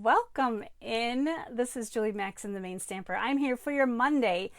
Welcome in. This is Julie Max in the Maine Stamper. I'm here for your Monday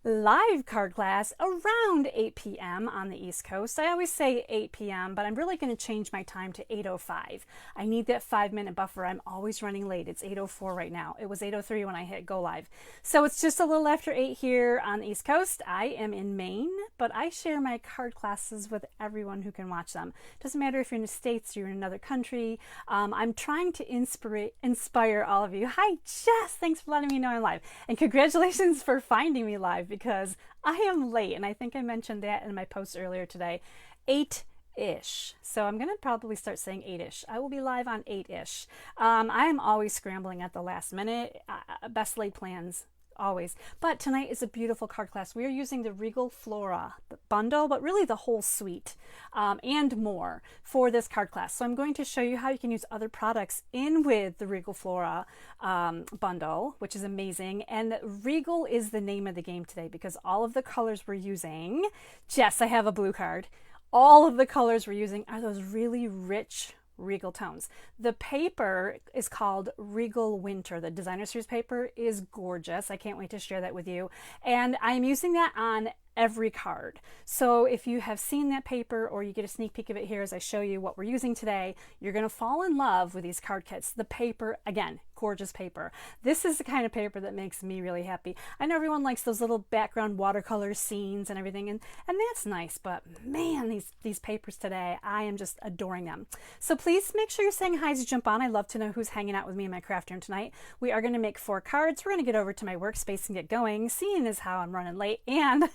live card class around 8 p.m. on the East Coast. I always say 8 p.m., but I'm really going to change my time to 8:05. I need that 5-minute buffer. I'm always running late. It's 8:04 right now. It was 8:03 when I hit go live. So it's just a little after 8 here on the East Coast. I am in Maine, but I share my card classes with everyone who can watch them. Doesn't matter if you're in the States or you're in another country. I'm trying to inspire all of you. Hi, Jess. Thanks for letting me know I'm live. And congratulations for finding me live because I am late. And I think I mentioned that in my post earlier today. 8-ish. So I'm going to probably start saying 8-ish. I will be live on 8-ish. I am always scrambling at the last minute. Best laid plans. Always. But tonight is a beautiful card class. We are using the Regal Flora Bundle, but really the whole suite and more for this card class. So I'm going to show you how you can use other products in with the Regal Flora Bundle, which is amazing. And Regal is the name of the game today because all of the colors we're using, Jess, I have a blue card. All of the colors we're using are those really rich Regal tones. The paper is called Regal Winter. The designer series paper is gorgeous. I can't wait to share that with you. And I'm using that on every card. So if you have seen that paper or you get a sneak peek of it here as I show you what we're using today, you're going to fall in love with these card kits. The paper, again, gorgeous paper. This is the kind of paper that makes me really happy. I know everyone likes those little background watercolor scenes and everything, and that's nice, but man, these papers today, I am just adoring them. So please make sure you're saying hi as you jump on. I'd love to know who's hanging out with me in my craft room tonight. We are going to make 4 cards. We're going to get over to my workspace and get going, seeing as how I'm running late, and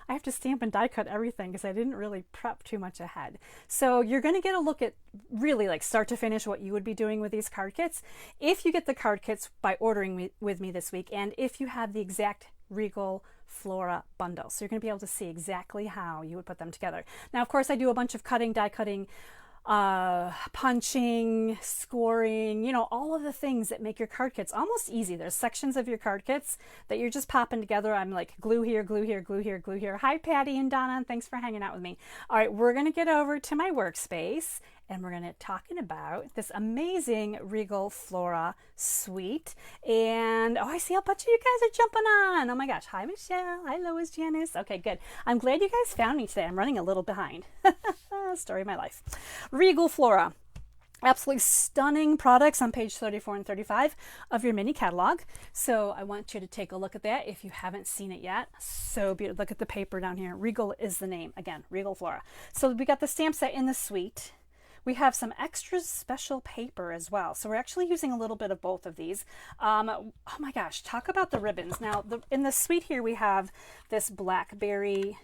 I have to stamp and die cut everything because I didn't really prep too much ahead. So you're going to get a look at really like start to finish what you would be doing with these card kits if you get the card kits by ordering with me this week, and if you have the exact Regal Flora bundle. So you're going to be able to see exactly how you would put them together. Now, of course, I do a bunch of cutting, die cutting, punching, scoring, you know, all of the things that make your card kits almost easy. There's sections of your card kits that you're just popping together. I'm like glue here, glue here, glue here, glue here. Hi, Patty and Donna. Thanks for hanging out with me. All right, we're going to get over to my workspace and we're going to talking about this amazing Regal Flora suite. And oh, I see a bunch of you guys are jumping on. Oh my gosh. Hi, Michelle. Hi, Lois, Janice. Okay, good. I'm glad you guys found me today. I'm running a little behind. Story of my life. Regal Flora. Absolutely stunning products on page 34 and 35 of your mini catalog. So I want you to take a look at that if you haven't seen it yet. So beautiful. Look at the paper down here. Regal is the name. Again, Regal Flora. So we got the stamp set in the suite. We have some extra special paper as well. So we're actually using a little bit of both of these. Oh my gosh, talk about the ribbons. Now, in the suite here, we have this blackberry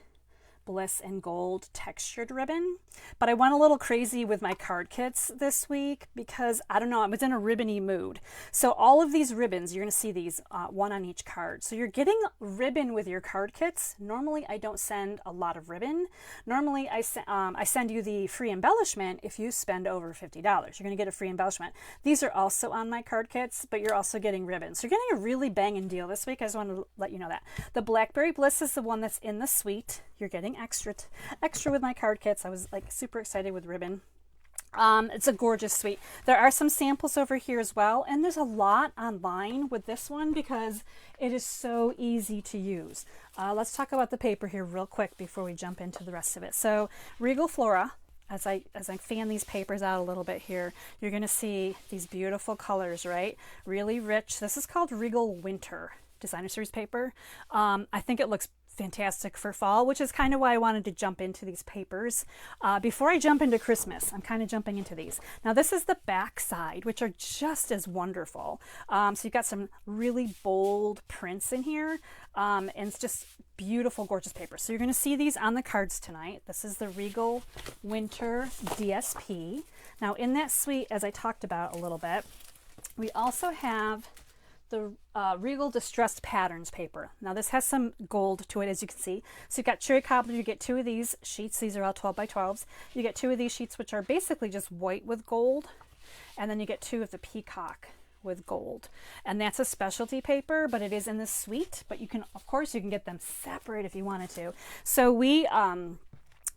bliss and gold textured ribbon, but I went a little crazy with my card kits this week because I don't know, I was in a ribbony mood. So all of these ribbons, you're going to see these one on each card. So you're getting ribbon with your card kits. Normally I don't send a lot of ribbon. Normally I send you the free embellishment if you spend over $50. You're going to get a free embellishment. These are also on my card kits, but you're also getting ribbon. So you're getting a really banging deal this week. I just wanted to let you know that. The blackberry bliss is the one that's in the suite. You're getting extra with my card kits. I was like super excited with ribbon. It's a gorgeous suite. There are some samples over here as well, and there's a lot online with this one because it is so easy to use. Let's talk about the paper here real quick before we jump into the rest of it. So Regal Flora, as I fan these papers out a little bit here, you're going to see these beautiful colors, right? Really rich. This is called Regal Winter designer series paper. I think it looks fantastic for fall, which is kind of why I wanted to jump into these papers. Before I jump into Christmas, I'm kind of jumping into these. Now this is the back side, which are just as wonderful. So you've got some really bold prints in here, and it's just beautiful, gorgeous paper. So you're going to see these on the cards tonight. This is the Regal Winter DSP. Now in that suite, as I talked about a little bit, we also have the Regal Distressed Patterns paper. Now this has some gold to it, as you can see. So you've got cherry cobbler. You get 2 of these sheets. These are all 12 by 12s. You get 2 of these sheets, which are basically just white with gold. And then you get 2 of the peacock with gold. And that's a specialty paper, but it is in the suite. But you can, of course, you can get them separate if you wanted to. So we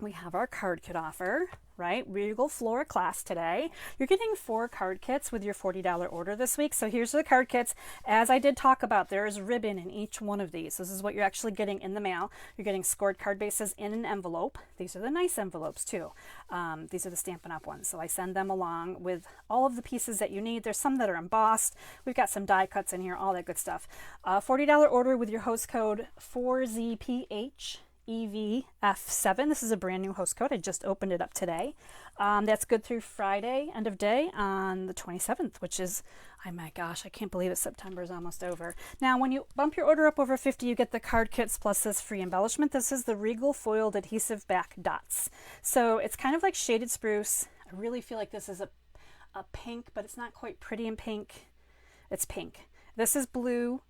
we have our card kit offer, right? Regal Flora class today. You're getting 4 card kits with your $40 order this week. So here's the card kits. As I did talk about, there is ribbon in each one of these. This is what you're actually getting in the mail. You're getting scored card bases in an envelope. These are the nice envelopes too. These are the Stampin' Up ones. So I send them along with all of the pieces that you need. There's some that are embossed. We've got some die cuts in here, all that good stuff. $40 order with your host code 4ZPH. EVF7. This is a brand new host code. I just opened it up today. That's good through Friday, end of day on the 27th, which is, oh my gosh, I can't believe it. September is almost over. Now, when you bump your order up over 50, you get the card kits plus this free embellishment. This is the Regal foiled adhesive back dots. So it's kind of like shaded spruce. I really feel like this is a pink, but it's not quite pretty in pink. It's pink. This is blue.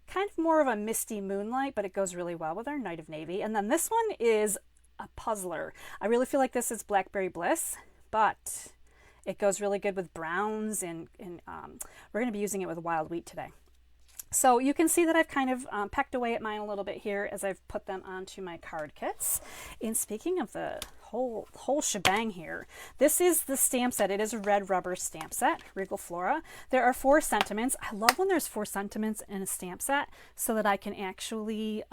Kind of more of a misty moonlight, but it goes really well with our Night of Navy. And then this one is a puzzler. I really feel like this is Blackberry Bliss, but it goes really good with browns, and we're going to be using it with wild wheat today. So you can see that I've kind of pecked away at mine a little bit here as I've put them onto my card kits. And speaking of the whole shebang here, this is the stamp set. It is a red rubber stamp set, Regal Flora. There are 4 sentiments. I love when there's 4 sentiments in a stamp set so that I can actually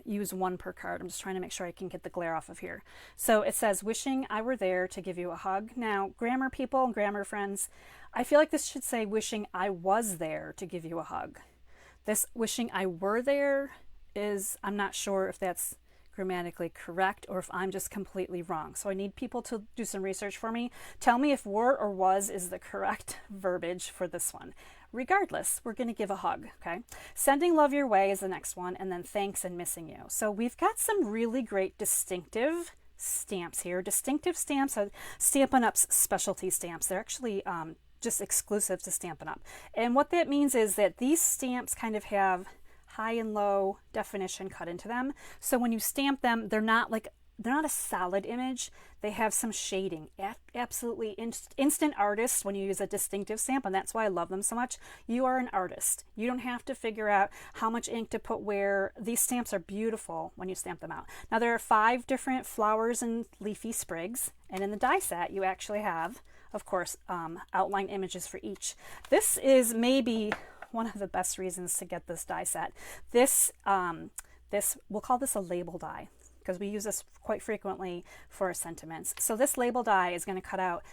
use one per card. I'm just trying to make sure I can get the glare off of here. So it says, wishing I were there to give you a hug. Now, grammar people and grammar friends, I feel like this should say wishing I was there to give you a hug. This wishing I were there is, I'm not sure if that's grammatically correct or if I'm just completely wrong. So I need people to do some research for me. Tell me if were or was is the correct verbiage for this one. Regardless, we're going to give a hug, okay? Sending love your way is the next one, and then thanks and missing you. So we've got some really great distinctive stamps here. Distinctive stamps are Stampin' Up's specialty stamps. They're actually just exclusive to Stampin' Up. And what that means is that these stamps kind of have high and low definition cut into them. So when you stamp them, they're not a solid image. They have some shading. Absolutely instant artist when you use a distinctive stamp, and that's why I love them so much. You are an artist. You don't have to figure out how much ink to put where. These stamps are beautiful when you stamp them out. Now there are 5 different flowers and leafy sprigs, and in the die set you actually have, of course, outline images for each. This is maybe one of the best reasons to get this die set. This we'll call this a label die because we use this quite frequently for our sentiments. So this label die is going to cut out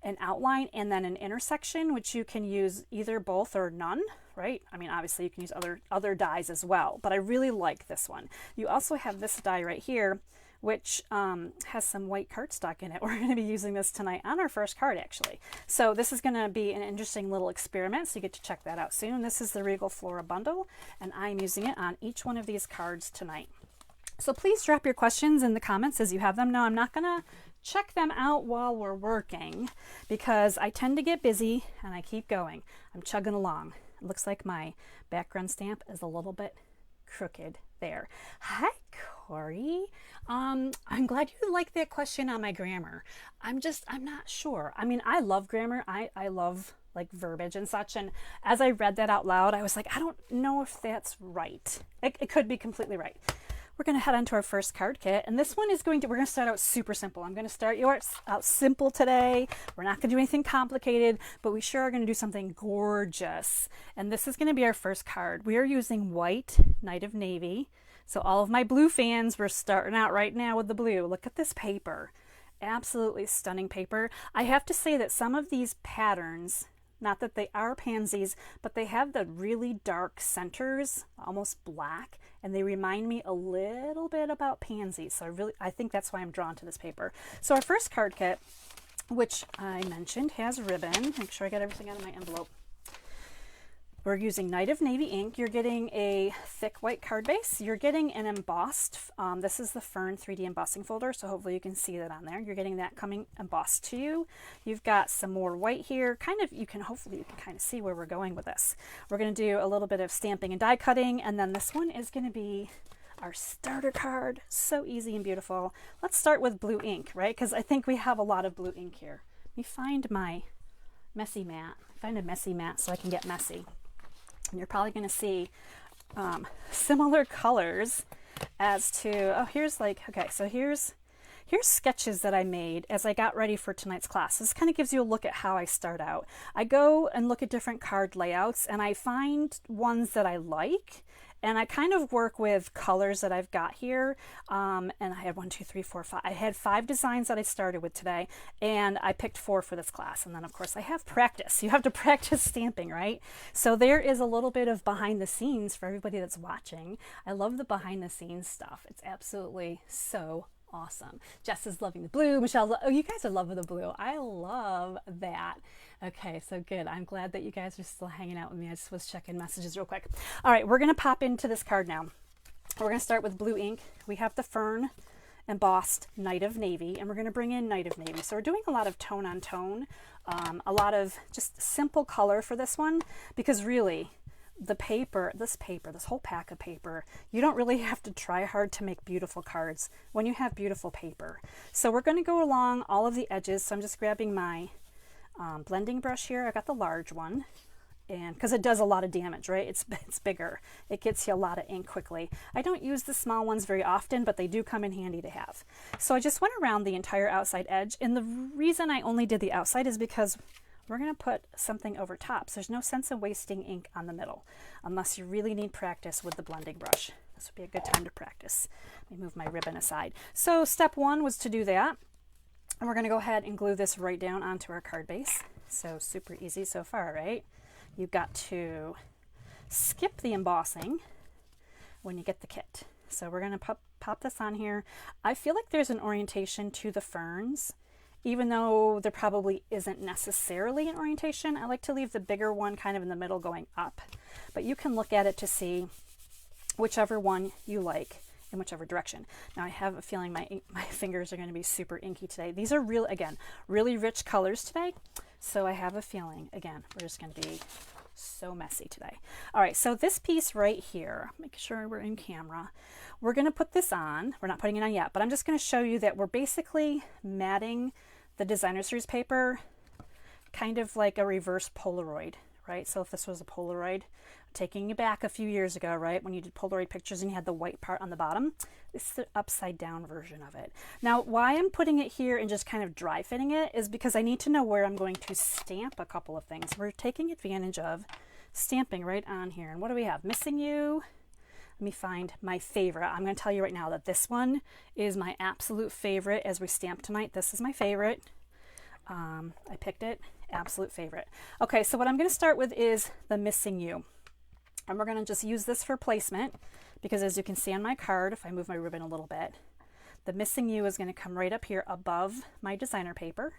an outline and then an intersection, which you can use either both or none, right? I mean, obviously you can use other dies as well, but I really like this one. You also have this die right here, which has some white cardstock in it. We're going to be using this tonight on our first card, actually. So this is going to be an interesting little experiment, so you get to check that out soon. This is the Regal Flora Bundle, and I'm using it on each one of these cards tonight. So please drop your questions in the comments as you have them. Now, I'm not going to check them out while we're working because I tend to get busy and I keep going. I'm chugging along. It looks like my background stamp is a little bit crooked there. Hi, Corey. I'm glad you like that question on my grammar. I'm not sure. I mean, I love grammar. I love like verbiage and such. And as I read that out loud, I was like, I don't know if that's right. It could be completely right. We're going to head on to our first card kit. And this one is we're going to start out super simple. I'm going to start yours out simple today. We're not going to do anything complicated, but we sure are going to do something gorgeous. And this is going to be our first card. We are using white Night of Navy. So all of my blue fans, we're starting out right now with the blue. Look at this paper. Absolutely stunning paper. I have to say that some of these patterns, not that they are pansies, but they have the really dark centers, almost black, and they remind me a little bit about pansies. So I think that's why I'm drawn to this paper. So our first card kit, which I mentioned, has ribbon. Make sure I got everything out of my envelope. We're using Night of Navy ink. You're getting a thick white card base. You're getting an embossed, this is the Fern 3D embossing folder, so hopefully you can see that on there. You're getting that coming embossed to you. You've got some more white here. Hopefully you can kind of see where we're going with this. We're going to do a little bit of stamping and die cutting, and then this one is going to be our starter card. So easy and beautiful. Let's start with blue ink, right? Because I think we have a lot of blue ink here. Let me find my messy mat. Find a messy mat so I can get messy. And you're probably going to see similar colors as to, oh, here's like, okay, so here's sketches that I made as I got ready for tonight's class. This kind of gives you a look at how I start out. I go and look at different card layouts and I find ones that I like, and I kind of work with colors that I've got here. And I had 1, 2, 3, 4, 5. I had 5 designs that I started with today, and I picked 4 for this class. And then of course I have practice. You have to practice stamping, right? So there is a little bit of behind the scenes for everybody that's watching. I love the behind the scenes stuff. It's absolutely so awesome. Jess is loving the blue. Michelle, oh, you guys are loving the blue. I love that. Okay, so good. I'm glad that you guys are still hanging out with me. I just was checking messages real quick. All right, we're going to pop into this card now. We're going to start with blue ink. We have the Fern embossed Night of Navy, and we're going to bring in Night of Navy. So we're doing a lot of tone on tone, a lot of just simple color for this one, because really, the paper, this whole pack of paper, you don't really have to try hard to make beautiful cards when you have beautiful paper. So we're going to go along all of the edges. So I'm just grabbing my blending brush here. I got the large one, and because it does a lot of damage, right? It's bigger. It gets you a lot of ink quickly. I don't use the small ones very often, but they do come in handy to have. So I just went around the entire outside edge, and the reason I only did the outside is because we're going to put something over top. So there's no sense of wasting ink on the middle unless you really need practice with the blending brush. This would be a good time to practice. Let me move my ribbon aside. So step 1 was to do that. And we're going to go ahead and glue this right down onto our card base. So super easy so far, right? You've got to skip the embossing when you get the kit. So we're going to pop this on here. I feel like there's an orientation to the ferns, even though there probably isn't necessarily an orientation. I like to leave the bigger one kind of in the middle going up, but you can look at it to see whichever one you like in whichever direction. Now I have a feeling my fingers are going to be super inky today. These are really rich colors today. So I have a feeling, again, we're just going to be so messy today. All right, so this piece right here, make sure we're in camera. We're going to put this on. We're not putting it on yet, but I'm just going to show you that we're basically matting the designer series paper kind of like a reverse Polaroid, right? So if this was a Polaroid, taking you back a few years ago, right, when you did Polaroid pictures and you had the white part on the bottom, this is the upside down version of it. Now, why I'm putting it here and just kind of dry fitting it is because I need to know where I'm going to stamp a couple of things. We're taking advantage of stamping right on here. And what do we have? Missing You. Let me find my favorite. I'm going to tell you right now that this one is my absolute favorite as we stamp tonight. This is my favorite. I picked it. Absolute favorite. Okay, so what I'm going to start with is the Missing You. And we're going to just use this for placement because, as you can see on my card, if I move my ribbon a little bit, the Missing You is going to come right up here above my designer paper.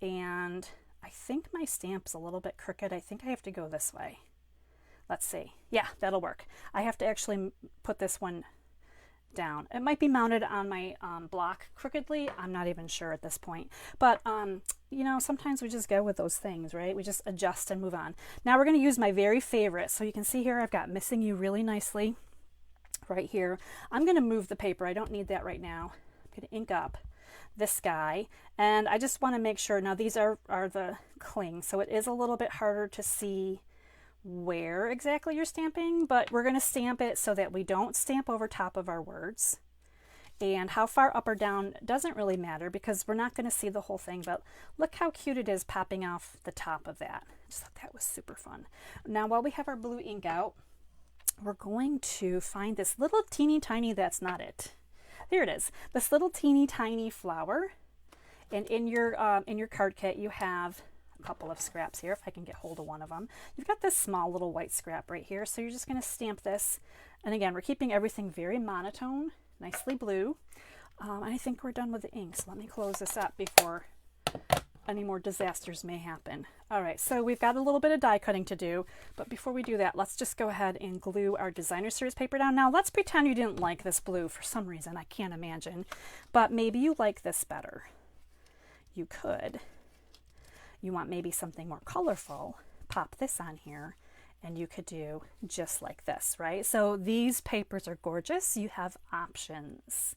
And I think my stamp's a little bit crooked. I think I have to go this way. Let's see. Yeah, that'll work. I have to actually put this one down. It might be mounted on my block crookedly. I'm not even sure at this point. But, you know, sometimes we just go with those things, right? We just adjust and move on. Now we're going to use my very favorite. So you can see here I've got Missing You really nicely right here. I'm going to move the paper. I don't need that right now. I'm going to ink up this guy. And I just want to make sure. Now these are the clings. So it is a little bit harder to see where exactly you're stamping, but we're going to stamp it so that we don't stamp over top of our words. And how far up or down doesn't really matter because we're not going to see the whole thing, but look how cute it is popping off the top of that. I just thought that was super fun. Now while we have our blue ink out, we're going to find this little teeny tiny, that's not it. There it is. This little teeny tiny flower. And in your card kit you have couple of scraps here, if I can get hold of one of them. You've got this small little white scrap right here, so you're just going to stamp this. And again, we're keeping everything very monotone, nicely blue. And I think we're done with the ink, so let me close this up before any more disasters may happen. All right, so we've got a little bit of die cutting to do, but before we do that, let's just go ahead and glue our designer series paper down. Now let's pretend you didn't like this blue for some reason. I can't imagine, but maybe you like this better. You could. You want maybe something more colorful, pop this on here, and you could do just like this, right? So these papers are gorgeous. You have options.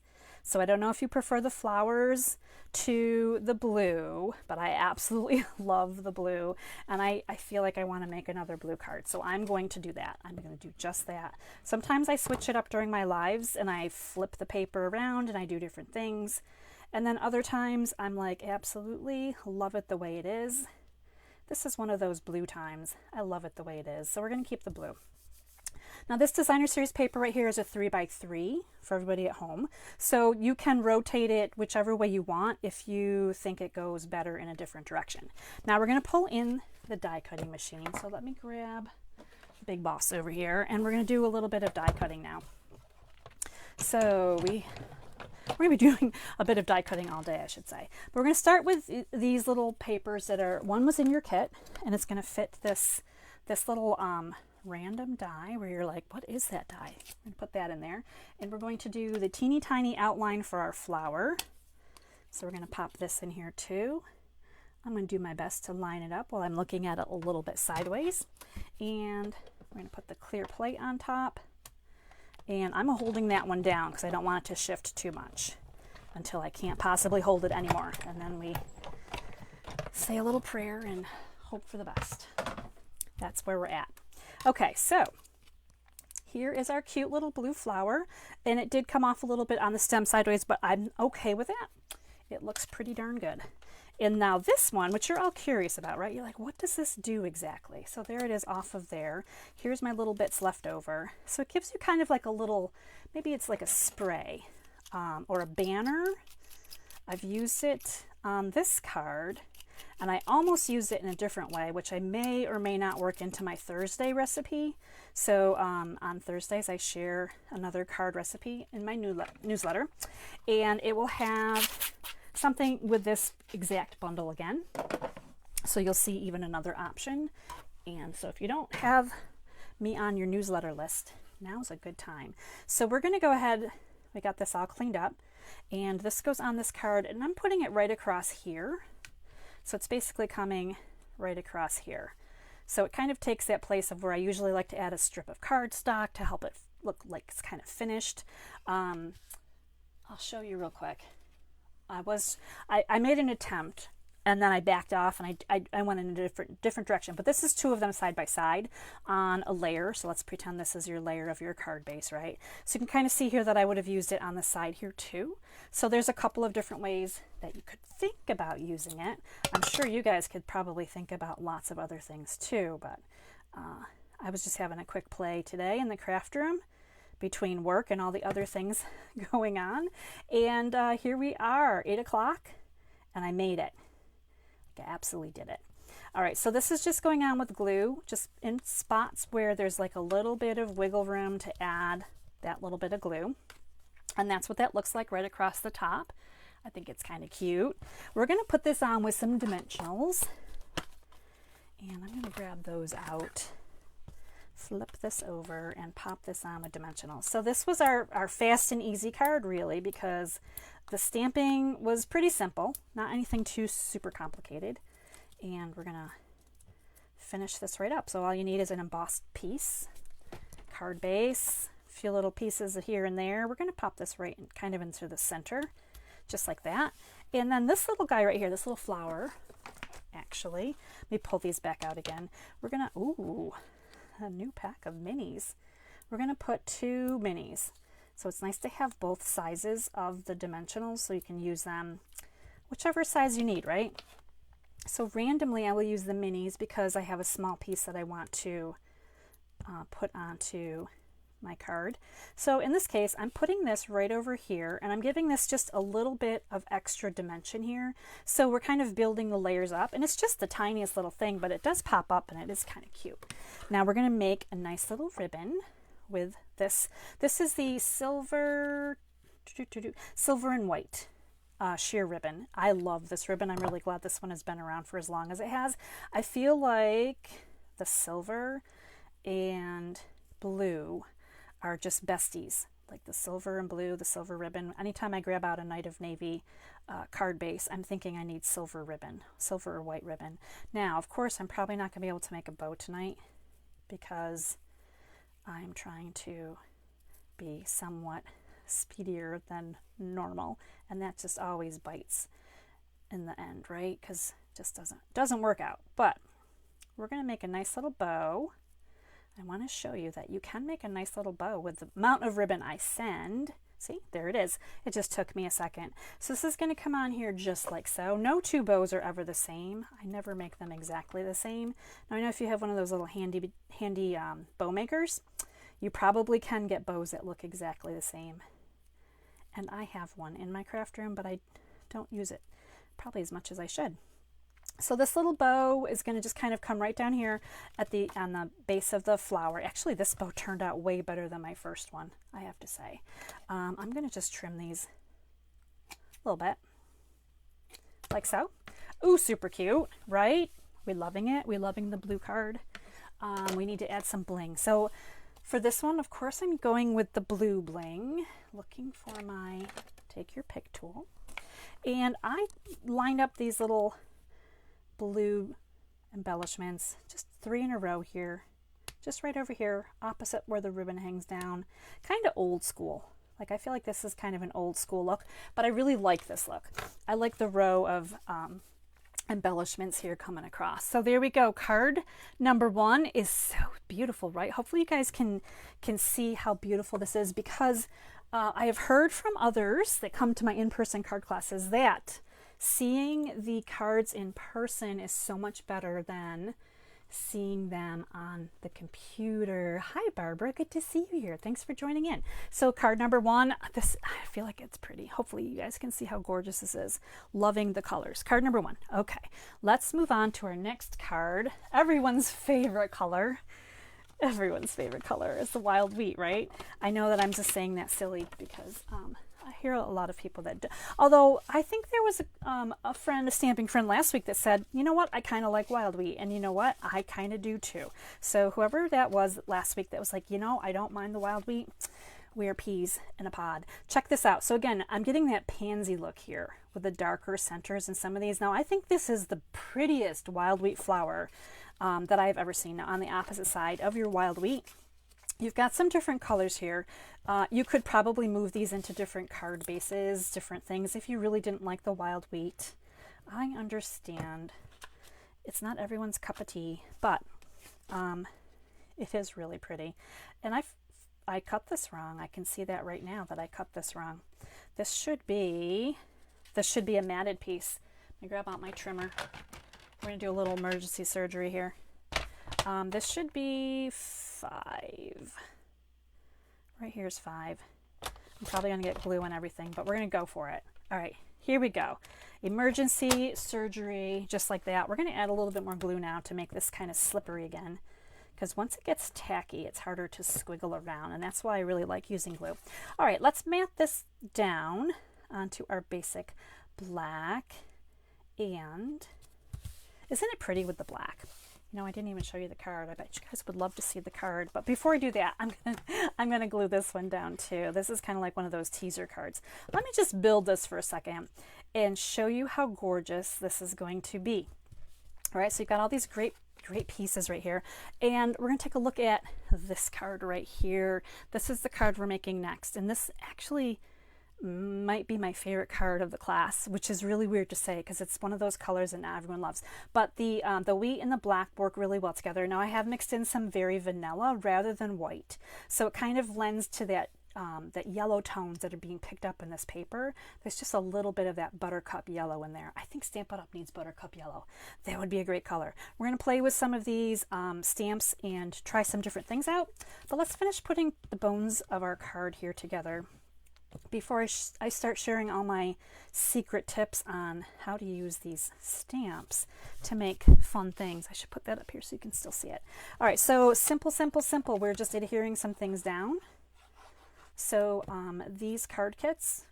So I don't know if you prefer the flowers to the blue, but I absolutely love the blue, and I feel like I want to make another blue card, so I'm going to do that. I'm going to do just that. Sometimes I switch it up during my lives and I flip the paper around and I do different things, and then other times I'm like, absolutely love it the way it is. This is one of those blue times. I love it the way it is, so we're going to keep the blue. Now this designer series paper right here is a 3x3 for everybody at home. So you can rotate it whichever way you want if you think it goes better in a different direction. Now we're going to pull in the die cutting machine. So let me grab Big Boss over here, and we're going to do a little bit of die cutting now. So we're going to be doing a bit of die cutting all day, I should say. But we're going to start with these little papers that are, one was in your kit, and it's going to fit this little random die where you're like, what is that die? I'm going to put that in there, and we're going to do the teeny tiny outline for our flower. So we're going to pop this in here too. I'm going to do my best to line it up while I'm looking at it a little bit sideways, and we're going to put the clear plate on top, and I'm holding that one down because I don't want it to shift too much until I can't possibly hold it anymore, and then we say a little prayer and hope for the best. That's where we're at. Okay, so here is our cute little blue flower, and it did come off a little bit on the stem sideways, but I'm okay with that. It looks pretty darn good. And now this one, which you're all curious about, right? You're like, what does this do exactly? So there it is off of there. Here's my little bits left over. So it gives you kind of like a little, maybe it's like a spray or a banner. I've used it on this card, and I almost used it in a different way, which I may or may not work into my Thursday recipe. So on Thursdays, I share another card recipe in my newsletter, and it will have something with this exact bundle again. So you'll see even another option. And so if you don't have me on your newsletter list, now's a good time. So we're going to go ahead. We got this all cleaned up, and this goes on this card, and I'm putting it right across here. So it's basically coming right across here. So it kind of takes that place of where I usually like to add a strip of cardstock to help it look like it's kind of finished. I'll show you real quick. I made an attempt, and then I backed off, and I went in a different direction. But this is two of them side by side on a layer. So let's pretend this is your layer of your card base, right? So you can kind of see here that I would have used it on the side here too. So there's a couple of different ways that you could think about using it. I'm sure you guys could probably think about lots of other things too, but I was just having a quick play today in the craft room between work and all the other things going on. And here we are, 8 o'clock, and I made it. I absolutely did it. All right, so this is just going on with glue, just in spots where there's like a little bit of wiggle room to add that little bit of glue. And that's what that looks like right across the top. I think it's kind of cute. We're going to put this on with some dimensionals. And I'm going to grab those out, flip this over, and pop this on with dimensionals. So this was our fast and easy card, really, because the stamping was pretty simple, not anything too super complicated. And we're going to finish this right up. So all you need is an embossed piece, card base, a few little pieces here and there. We're going to pop this right kind of into the center, just like that. And then this little guy right here, this little flower, actually, let me pull these back out again. We're going to, ooh, a new pack of minis. We're going to put 2 minis. So it's nice to have both sizes of the dimensionals so you can use them whichever size you need, right? So randomly I will use the minis because I have a small piece that I want to put onto my card. So in this case, I'm putting this right over here, and I'm giving this just a little bit of extra dimension here. So we're kind of building the layers up, and it's just the tiniest little thing, but it does pop up and it is kind of cute. Now we're going to make a nice little ribbon with this. This is the silver and white sheer ribbon. I love this ribbon. I'm really glad this one has been around for as long as it has. I feel like the silver and blue are just besties, like the silver and blue, the silver ribbon. Anytime I grab out a Night of Navy card base, I'm thinking I need silver ribbon, silver or white ribbon. Now, of course, I'm probably not going to be able to make a bow tonight because I'm trying to be somewhat speedier than normal, and that just always bites in the end, right? Because it just doesn't work out. But we're going to make a nice little bow. I want to show you that you can make a nice little bow with the amount of ribbon I send. See, there it is. It just took me a second. So this is going to come on here just like so. No two bows are ever the same. I never make them exactly the same. Now I know if you have one of those little handy bow makers, you probably can get bows that look exactly the same. And I have one in my craft room, but I don't use it probably as much as I should. So this little bow is going to just kind of come right down here at on the base of the flower. Actually, this bow turned out way better than my first one, I have to say. I'm going to just trim these a little bit, like so. Ooh, super cute, right? We loving it. We loving the blue card. We need to add some bling. So for this one, of course, I'm going with the blue bling. Looking for my take your pick tool. And I lined up these little blue embellishments, just 3 in a row here, just right over here, opposite where the ribbon hangs down. Kind of old school. Like, I feel like this is kind of an old school look, but I really like this look. I like the row of embellishments here coming across. So there we go. Card number 1 is so beautiful, right? Hopefully you guys can see how beautiful this is, because I have heard from others that come to my in-person card classes that seeing the cards in person is so much better than seeing them on the computer. Hi, Barbara. Good to see you here. Thanks for joining in. So card number 1, this, I feel like it's pretty. Hopefully you guys can see how gorgeous this is. Loving the colors. Card number 1. Okay, let's move on to our next card. Everyone's favorite color. Everyone's favorite color is the wild wheat, right? I know that I'm just saying that silly because I hear a lot of people that do. Although I think there was a friend, a stamping friend last week that said, you know what, I kind of like wild wheat. And you know what, I kind of do too. So whoever that was last week that was like, you know, I don't mind the wild wheat, we're peas in a pod. Check this out. So again, I'm getting that pansy look here with the darker centers in some of these. Now I think this is the prettiest wild wheat flower that I've ever seen. Now on the opposite side of your wild wheat, you've got some different colors here. You could probably move these into different card bases, different things, if you really didn't like the wild wheat. I understand. It's not everyone's cup of tea, but it is really pretty. And I cut this wrong. I can see that right now that I cut this wrong. This should be a matted piece. Let me grab out my trimmer. We're going to do a little emergency surgery here. This should be 5. Right here's 5. I'm probably going to get glue and everything, but we're going to go for it. All right, here we go. Emergency surgery, just like that. We're going to add a little bit more glue now to make this kind of slippery again, because once it gets tacky, it's harder to squiggle around, and that's why I really like using glue. All right, let's mat this down onto our basic black. And isn't it pretty with the black? You know, I didn't even show you the card. I bet you guys would love to see the card. But before I do that, I'm gonna glue this one down too. This is kind of like one of those teaser cards. Let me just build this for a second and show you how gorgeous this is going to be. All right, so you've got all these great pieces right here. And we're gonna take a look at this card right here. This is the card we're making next. And this actually might be my favorite card of the class, which is really weird to say because it's one of those colors that not everyone loves. But the wheat and the black work really well together. Now I have mixed in some very vanilla rather than white, so it kind of lends to that that yellow tones that are being picked up in this paper. There's just a little bit of that buttercup yellow in there. I think Stampin' Up needs buttercup yellow. That would be a great color. We're going to play with some of these stamps and try some different things out. But let's finish putting the bones of our card here together before I start sharing all my secret tips on how to use these stamps to make fun things. I should put that up here so you can still see it. All right, so simple. We're just adhering some things down. So these card kits,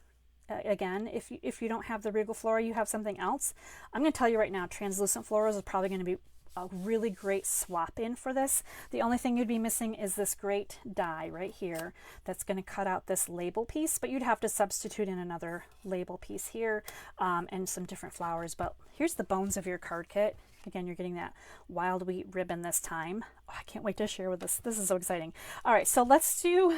again, if you don't have the Regal Flora, you have something else. I'm going to tell you right now, translucent floras is probably going to be a really great swap in for this. The only thing you'd be missing is this great die right here that's going to cut out this label piece, but you'd have to substitute in another label piece here and some different flowers. But here's the bones of your card kit. Again, you're getting that wild wheat ribbon this time. Oh, I can't wait to share with this. This is so exciting. All right, so let's do,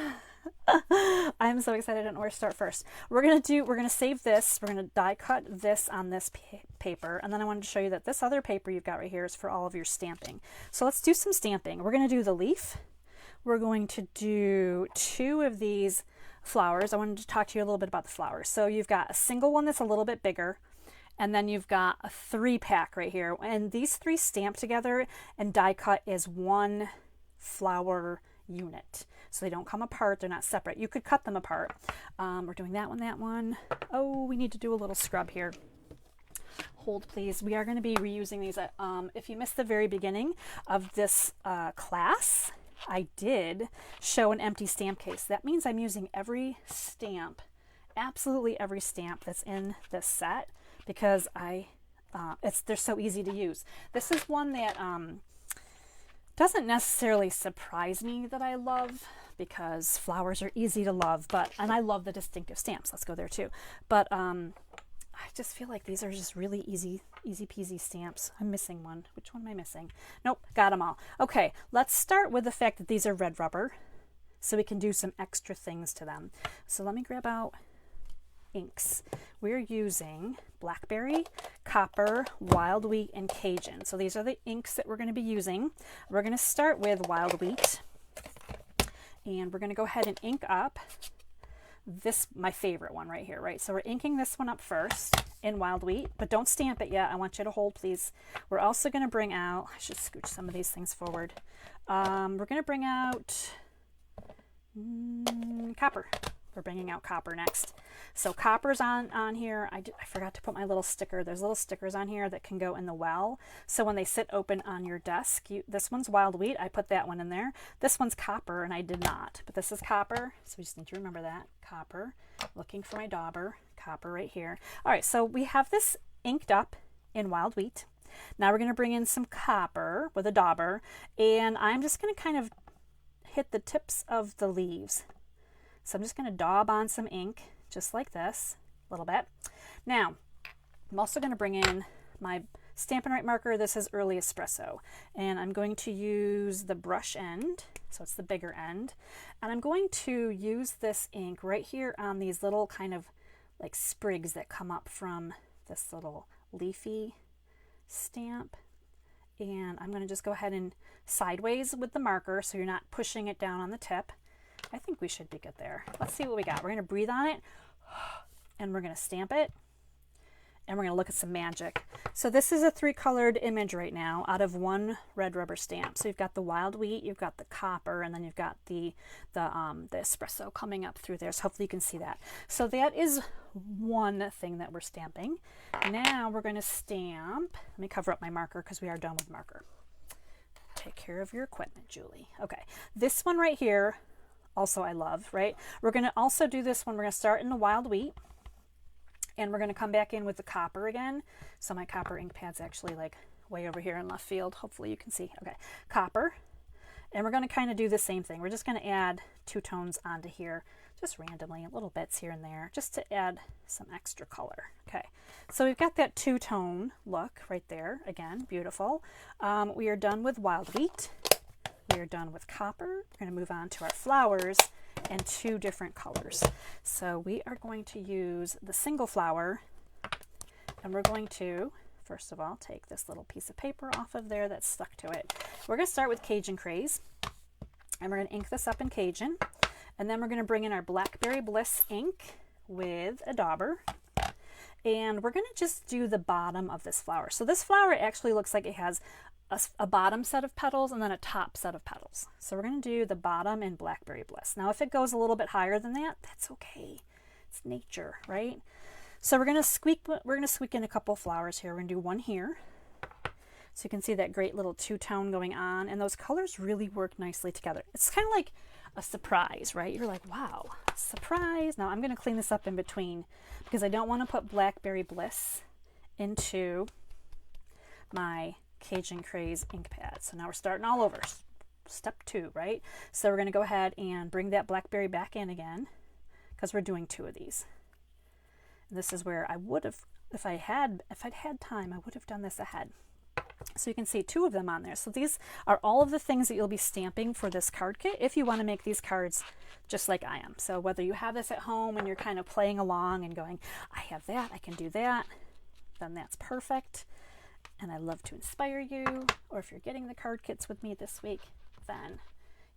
I'm so excited. I don't know where to start first. We're going to save this. We're going to die cut this on this paper. And then I wanted to show you that this other paper you've got right here is for all of your stamping. So let's do some stamping. We're going to do the leaf. We're going to do 2 of these flowers. I wanted to talk to you a little bit about the flowers. So you've got a single one that's a little bit bigger, and then you've got a 3-pack right here. And these 3 stamp together and die cut as one flower unit. So they don't come apart, they're not separate. You could cut them apart. We're doing that one. Oh, we need to do a little scrub here. Hold please. We are going to be reusing these. If you missed the very beginning of this class, I did show an empty stamp case. That means I'm using every stamp, absolutely every stamp that's in this set, because they're so easy to use. This is one that doesn't necessarily surprise me that I love, because flowers are easy to love, and I love the distinctive stamps. Let's go there too. But I just feel like these are just really easy peasy stamps. I'm missing one. Which one am I missing? Nope, got them all. Okay, let's start with the fact that these are red rubber, so we can do some extra things to them. So let me grab out inks. We're using blackberry, copper, wild wheat, and Cajun. So these are the inks that we're going to be using. We're going to start with wild wheat, and we're going to go ahead and ink up this, my favorite one right here, right? So we're inking this one up first in wild wheat, but don't stamp it yet. I want you to hold, please. We're also going to bring out, I should scooch some of these things forward. We're going to bring out copper. We're bringing out copper next. So copper's on here. I forgot to put my little sticker. There's little stickers on here that can go in the well. So when they sit open on your desk, this one's wild wheat. I put that one in there. This one's copper, and I did not. But this is copper, so we just need to remember that. Copper. Looking for my dauber. Copper right here. All right, so we have this inked up in wild wheat. Now we're going to bring in some copper with a dauber, and I'm just going to kind of hit the tips of the leaves. So I'm just going to daub on some ink, just like this, a little bit. Now, I'm also going to bring in my Stampin' Up marker. This is Early Espresso, and I'm going to use the brush end, so it's the bigger end, and I'm going to use this ink right here on these little kind of like sprigs that come up from this little leafy stamp. And I'm going to just go ahead and sideways with the marker so you're not pushing it down on the tip. I think we should be good there. Let's see what we got. We're going to breathe on it, and we're going to stamp it, and we're going to look at some magic. So this is a 3-colored image right now out of 1 red rubber stamp. So you've got the wild wheat, you've got the copper, and then you've got the espresso coming up through there. So hopefully you can see that. So that is one thing that we're stamping. Now we're going to stamp. Let me cover up my marker because we are done with marker. Take care of your equipment, Julie. Okay, this one right here, also I love, right? We're going to also do this one. We're going to start in the wild wheat, and we're going to come back in with the copper again. So my copper ink pad's actually like way over here in left field. Hopefully you can see. Okay, copper. And we're going to kind of do the same thing. We're just going to add 2 tones onto here, just randomly, little bits here and there, just to add some extra color. Okay, so we've got that 2-tone look right there. Again, beautiful. We are done with wild wheat. We are done with copper. We're going to move on to our flowers and 2 different colors. So we are going to use the single flower, and we're going to, first of all, take this little piece of paper off of there that's stuck to it. We're going to start with Cajun Craze, and we're going to ink this up in Cajun, and then we're going to bring in our Blackberry Bliss ink with a dauber, and we're going to just do the bottom of this flower. So this flower actually looks like it has a bottom set of petals and then a top set of petals. So we're going to do the bottom in Blackberry Bliss. Now if it goes a little bit higher than that, that's okay. It's nature, right? So we're going to squeak in a couple flowers here. We're going to do one here. So you can see that great little 2-tone going on, and those colors really work nicely together. It's kind of like a surprise, right? You're like, wow, surprise. Now I'm going to clean this up in between because I don't want to put Blackberry Bliss into my Cajun Craze ink pad. So now we're starting all over. Step 2, right? So we're going to go ahead and bring that blackberry back in again because we're doing 2 of these. And this is where I would have, if I'd had time, I would have done this ahead. So you can see 2 of them on there. So these are all of the things that you'll be stamping for this card kit if you want to make these cards just like I am. So whether you have this at home and you're kind of playing along and going, I have that, I can do that, then that's perfect. And I love to inspire you. Or if you're getting the card kits with me this week, then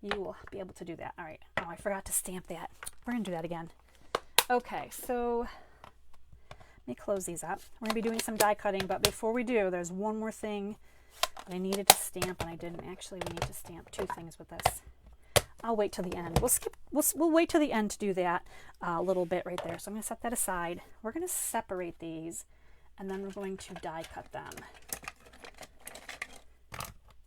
you will be able to do that. All right. Oh, I forgot to stamp that. We're going to do that again. Okay, so let me close these up. We're going to be doing some die cutting, but before we do, there's one more thing that I needed to stamp, and I didn't. Actually, we need to stamp 2 things with this. I'll wait till the end. We'll wait till the end to do that a little bit right there. So I'm going to set that aside. We're going to separate these, and then we're going to die cut them.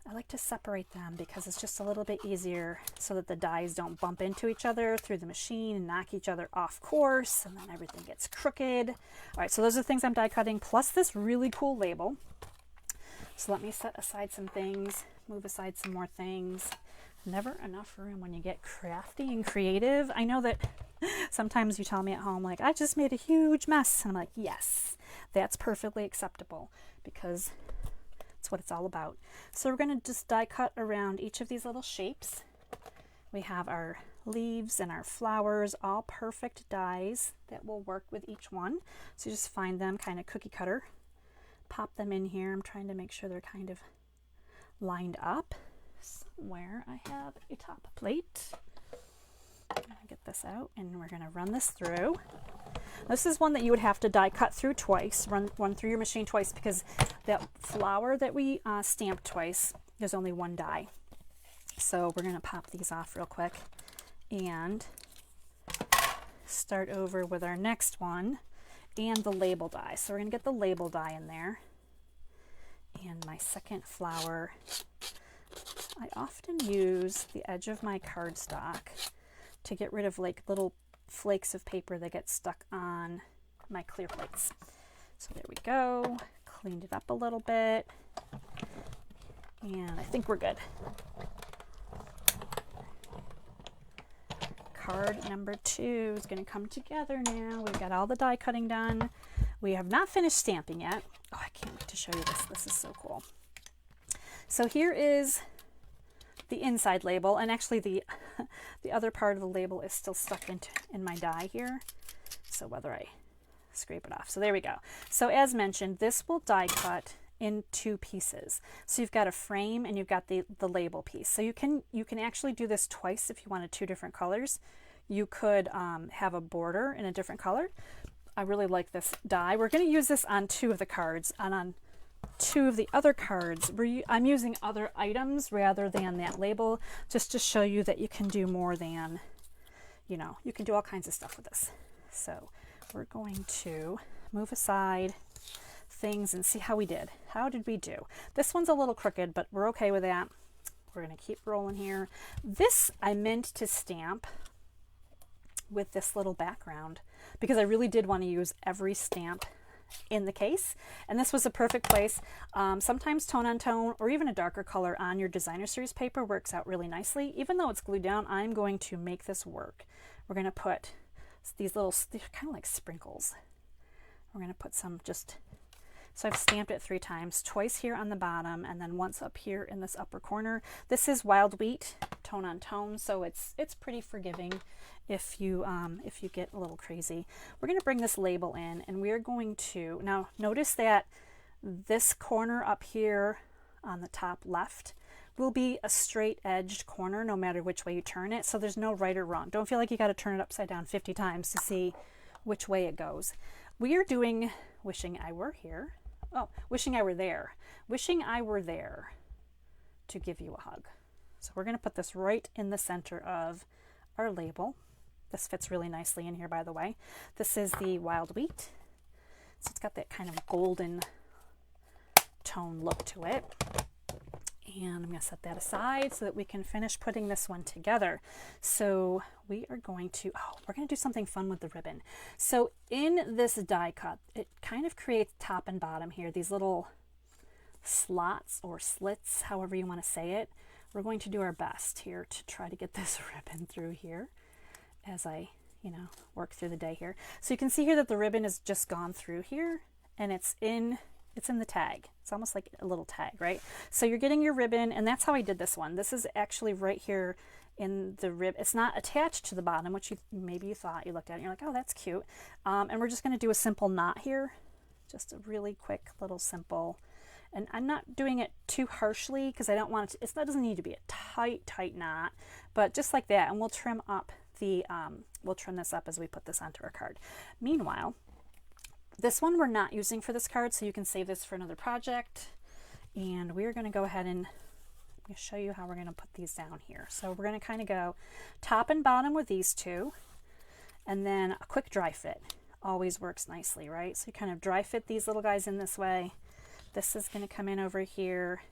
I like to separate them because it's just a little bit easier so that the dies don't bump into each other through the machine and knock each other off course, and then everything gets crooked. All right, so those are the things I'm die cutting, plus this really cool label. So let me set aside some things, move aside some more things. Never enough room when you get crafty and creative. I know that sometimes you tell me at home, like, I just made a huge mess. And I'm like, yes, that's perfectly acceptable because that's what it's all about. So we're going to just die cut around each of these little shapes. We have our leaves and our flowers, all perfect dies that will work with each one. So you just find them kind of cookie cutter, pop them in here. I'm trying to make sure they're kind of lined up. Somewhere I have a top plate. I'm going to get this out and we're going to run this through. This is one that you would have to die cut through twice, run through your machine twice, because that flower that we stamped twice, there's only 1 die. So we're going to pop these off real quick and start over with our next one and the label die. So we're going to get the label die in there. And my second flower, I often use the edge of my cardstock to get rid of like little flakes of paper that get stuck on my clear plates. So there we go. Cleaned it up a little bit. And I think we're good. Card number 2 is going to come together now. We've got all the die cutting done. We have not finished stamping yet. Oh, I can't wait to show you this. This is so cool. So here is the inside label, and actually the other part of the label is still stuck in my die here. So whether I scrape it off. So there we go. So as mentioned, this will die cut in 2 pieces. So you've got a frame and you've got the label piece. So you can actually do this twice if you wanted 2 different colors. You could have a border in a different color. I really like this die. We're going to use this on 2 of the cards, and on 2 of the other cards I'm using other items rather than that label, just to show you that you can do more than, you know, you can do all kinds of stuff with this. So we're going to move aside things and see how we did. How did we do? This one's a little crooked, but we're okay with that. We're going to keep rolling here. This I meant to stamp with this little background because I really did want to use every stamp in the case, and this was a perfect place. Sometimes tone on tone or even a darker color on your designer series paper works out really nicely. Even though it's glued down, I'm going to make this work. We're going to put these little, they're kind of like sprinkles. We're going to put some just, so I've stamped it 3 times, twice here on the bottom and then once up here in this upper corner. This is wild wheat, tone on tone, so it's pretty forgiving if you get a little crazy. We're going to bring this label in, and we're going to, now notice that this corner up here on the top left will be a straight edged corner no matter which way you turn it, so there's no right or wrong. Don't feel like you got to turn it upside down 50 times to see which way it goes. We are doing wishing I were here. Oh, wishing I were there. Wishing I were there to give you a hug. So we're going to put this right in the center of our label. This fits really nicely in here, by the way. This is the wild wheat. So it's got that kind of golden tone look to it. And I'm going to set that aside so that we can finish putting this one together. So we are going to, we're going to do something fun with the ribbon. So in this die cut, it kind of creates top and bottom here, these little slots or slits, however you want to say it. We're going to do our best here to try to get this ribbon through here as I, work through the day here. So you can see here that the ribbon has just gone through here, and it's in It's in the tag. It's almost like a little tag, right? So you're getting your ribbon, and that's how I did this one. This is actually right here in the rib. It's not attached to the bottom, which maybe you thought. You looked at it and you're like, oh, that's cute. And we're just going to do a simple knot here. Just a really quick little simple. And I'm not doing it too harshly because I don't want it to, it doesn't need to be a tight knot, but just like that. And we'll trim up we'll trim this up as we put this onto our card. Meanwhile, this one we're not using for this card, so you can save this for another project. And we're going to go ahead and show you how we're going to put these down here. So we're going to kind of go top and bottom with these two, and then a quick dry fit always works nicely, right? So you kind of dry fit these little guys in this way. This is going to come in over here,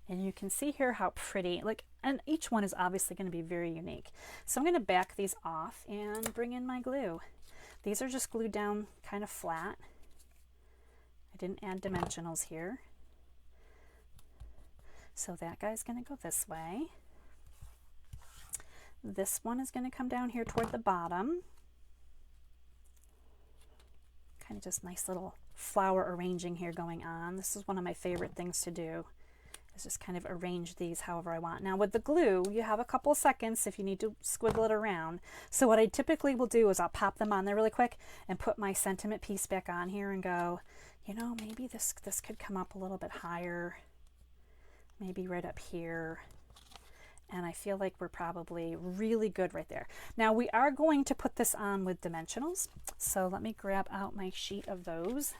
and you can see here how pretty, like, and each one is obviously going to be very unique. So I'm going to back these off and bring in my glue. These are just glued down kind of flat. I didn't add dimensionals here. So that guy's going to go this way. This one is going to come down here toward the bottom. Kind of just nice little flower arranging here going on. This is one of my favorite things to do, is just kind of arrange these however I want. Now with the glue, you have a couple of seconds if you need to squiggle it around. So what I typically will do is I'll pop them on there really quick and put my sentiment piece back on here and go, you know, maybe this could come up a little bit higher, maybe right up here. And I feel like we're probably really good right there. Now we are going to put this on with dimensionals. So let me grab out my sheet of those.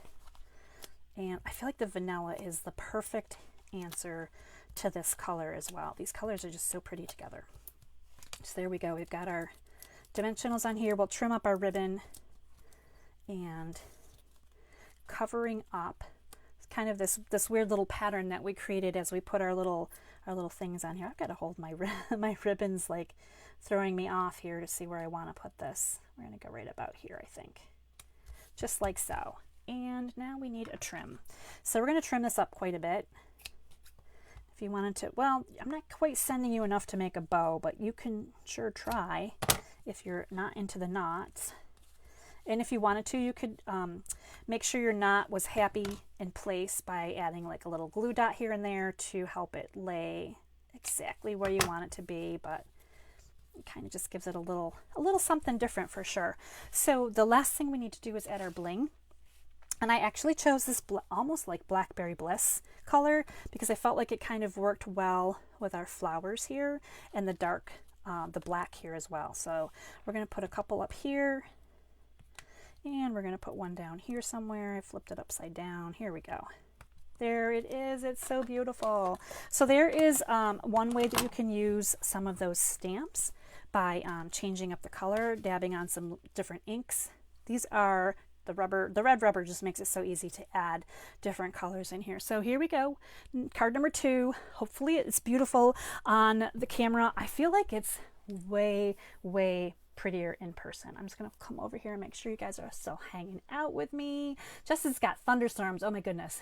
And I feel like the vanilla is the perfect answer to this color as well. These colors are just so pretty together. So there we go. We've got our dimensionals on here. We'll trim up our ribbon and covering up kind of this weird little pattern that we created as we put our little things on here. I've got to hold my my ribbons like throwing me off here to see where I want to put this. We're going to go right about here, I think. Just like so. And now we need a trim. So we're going to trim this up quite a bit. If you wanted to, well, I'm not quite sending you enough to make a bow, but you can sure try if you're not into the knots. And if you wanted to, you could make sure your knot was happy in place by adding like a little glue dot here and there to help it lay exactly where you want it to be, but it kind of just gives it a little something different for sure. So the last thing we need to do is add our bling. And I actually chose this almost like Blackberry Bliss color because I felt like it kind of worked well with our flowers here and the dark, the black here as well. So we're going to put a couple up here. And we're going to put one down here somewhere. I flipped it upside down. Here we go. There it is. It's so beautiful. So there is one way that you can use some of those stamps by changing up the color, dabbing on some different inks. These are the rubber. The red rubber just makes it so easy to add different colors in here. So here we go. Card number 2. Hopefully it's beautiful on the camera. I feel like it's way prettier in person. I'm just going to come over here and make sure you guys are still hanging out with me. Jess got thunderstorms. Oh my goodness.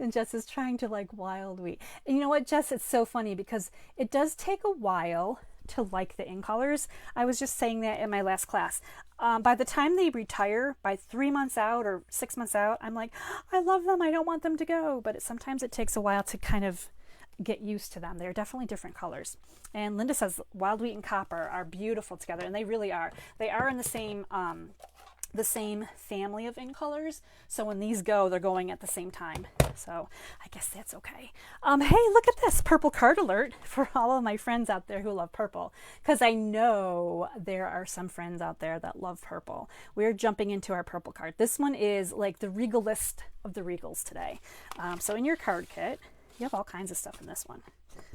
And Jess is trying to like wild wheat. And you know what, Jess, it's so funny because it does take a while to like the in colors. I was just saying that in my last class. By the time they retire, by 3 months out or 6 months out, I'm like, I love them. I don't want them to go. But sometimes it takes a while to kind of get used to them. They're definitely different colors. And Linda says wild wheat and copper are beautiful together, and they really are. They are in the same family of in colors. So when these go, they're going at the same time. So I guess that's okay. Hey, look at this purple card alert for all of my friends out there who love purple, because I know there are some friends out there that love purple. We're jumping into our purple card. This one is like the Regal list of the Regals today. So in your card kit, you have all kinds of stuff in this one.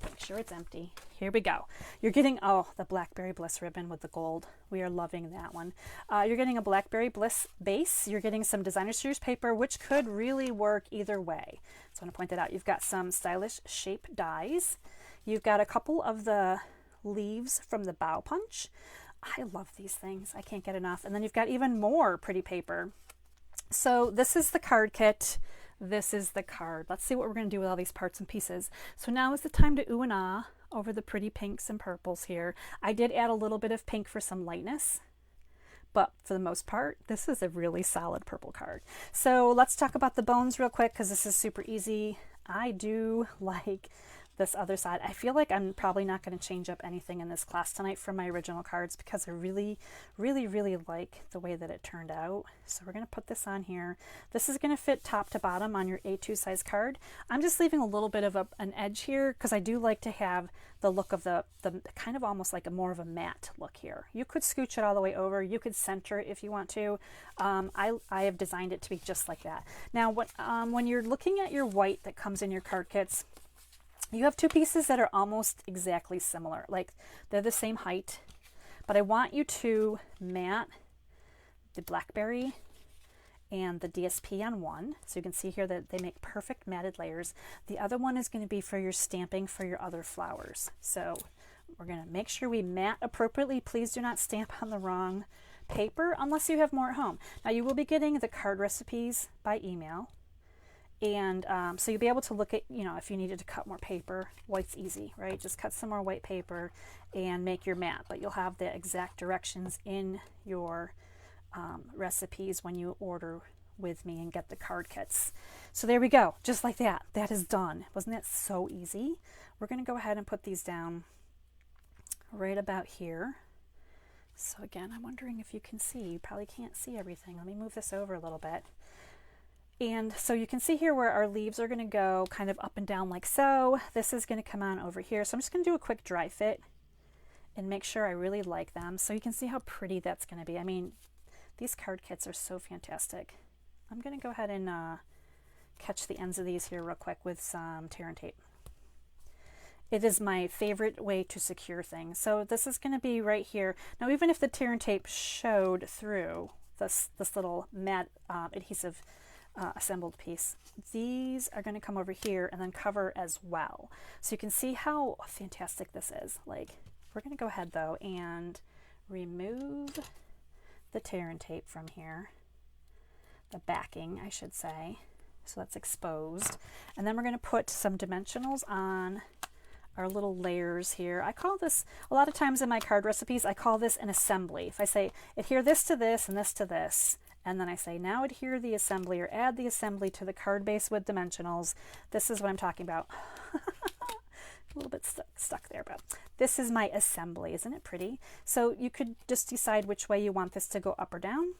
Make sure it's empty. Here we go. You're getting, the Blackberry Bliss ribbon with the gold. We are loving that one. You're getting a Blackberry Bliss base. You're getting some designer series paper, which could really work either way. So I want to point that out. You've got some stylish shape dies. You've got a couple of the leaves from the bow punch. I love these things. I can't get enough. And then you've got even more pretty paper. So this is the card kit. This is the card. Let's see what we're going to do with all these parts and pieces. So now is the time to ooh and ah over the pretty pinks and purples here. I did add a little bit of pink for some lightness, But for the most part, this is a really solid purple card. So let's talk about the bones real quick because this is super easy. I do like this other side. I feel like I'm probably not going to change up anything in this class tonight from my original cards because I really like the way that it turned out. So we're going to put this on here. This is going to fit top to bottom on your A2 size card. I'm just leaving a little bit of an edge here because I do like to have the look of the kind of almost like a more of a matte look here. You could scooch it all the way over. You could center it if you want to. I have designed it to be just like that. Now, when you're looking at your white that comes in your card kits, you have two pieces that are almost exactly similar, like they're the same height, but I want you to mat the blackberry and the DSP on one. So you can see here that they make perfect matted layers. The other one is going to be for your stamping for your other flowers. So we're going to make sure we mat appropriately. Please do not stamp on the wrong paper unless you have more at home. Now you will be getting the card recipes by email. And so you'll be able to look at, you know, if you needed to cut more paper, white's easy, right? Just cut some more white paper and make your mat. But you'll have the exact directions in your recipes when you order with me and get the card kits. So there we go, just like that. That is done. Wasn't that so easy? We're going to go ahead and put these down right about here. So again, I'm wondering if you can see. You probably can't see everything. Let me move this over a little bit. And so you can see here where our leaves are going to go kind of up and down like so. This is going to come on over here. So I'm just going to do a quick dry fit and make sure I really like them. So you can see how pretty that's going to be. I mean, these card kits are so fantastic. I'm going to go ahead and catch the ends of these here real quick with some tear and tape. It is my favorite way to secure things. So this is going to be right here. Now, even if the tear and tape showed through this little matte adhesive assembled piece, these are going to come over here and then cover as well. So you can see how fantastic this is. Like, we're going to go ahead though and remove the tear and tape from here, the backing I should say, so that's exposed, and then we're going to put some dimensionals on our little layers here. I call this, a lot of times in my card recipes, I call this an assembly. If I say adhere this to this and this to this, and then I say now adhere the assembly or add the assembly to the card base with dimensionals, this is what I'm talking about. A little bit stuck there, but this is my assembly. Isn't it pretty? So you could just decide which way you want this to go, up or down.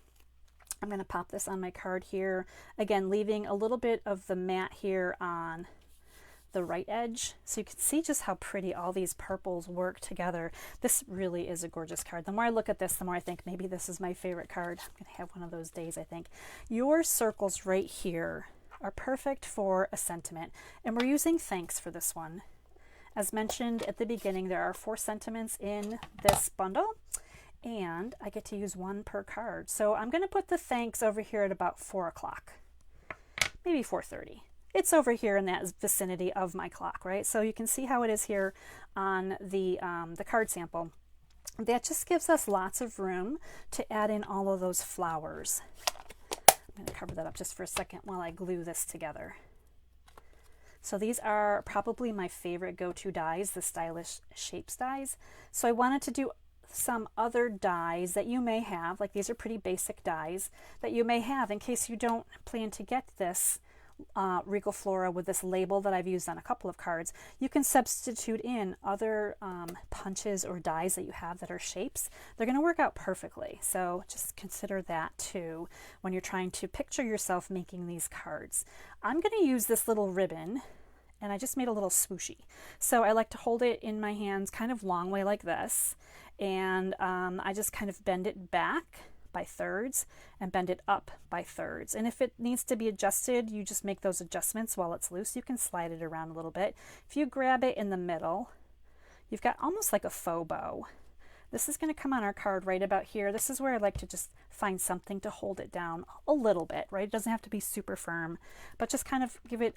I'm going to pop this on my card here, again leaving a little bit of the matte here on the right edge, so you can see just how pretty all these purples work together. This really is a gorgeous card. The more I look at this, the more I think maybe this is my favorite card. I'm going to have one of those days, I think. Your circles right here are perfect for a sentiment, and we're using thanks for this one. As mentioned at the beginning, there are 4 sentiments in this bundle, and I get to use 1 per card. So I'm going to put the thanks over here at about 4 o'clock, maybe 4:30. It's over here in that vicinity of my clock, right? So you can see how it is here on the card sample. That just gives us lots of room to add in all of those flowers. I'm going to cover that up just for a second while I glue this together. So these are probably my favorite go-to dies, the Stylish Shapes dies. So I wanted to do some other dies that you may have, like these are pretty basic dies that you may have in case you don't plan to get this Regal Flora with this label that I've used on a couple of cards. You can substitute in other punches or dies that you have that are shapes. They're going to work out perfectly. So just consider that too when you're trying to picture yourself making these cards. I'm going to use this little ribbon, and I just made a little swooshy. So I like to hold it in my hands kind of long way like this, and I just kind of bend it back by thirds and bend it up by thirds. And if it needs to be adjusted, you just make those adjustments while it's loose. You can slide it around a little bit. If you grab it in the middle, you've got almost like a faux bow. This is going to come on our card right about here. This is where I like to just find something to hold it down a little bit, right? It doesn't have to be super firm, but just kind of give it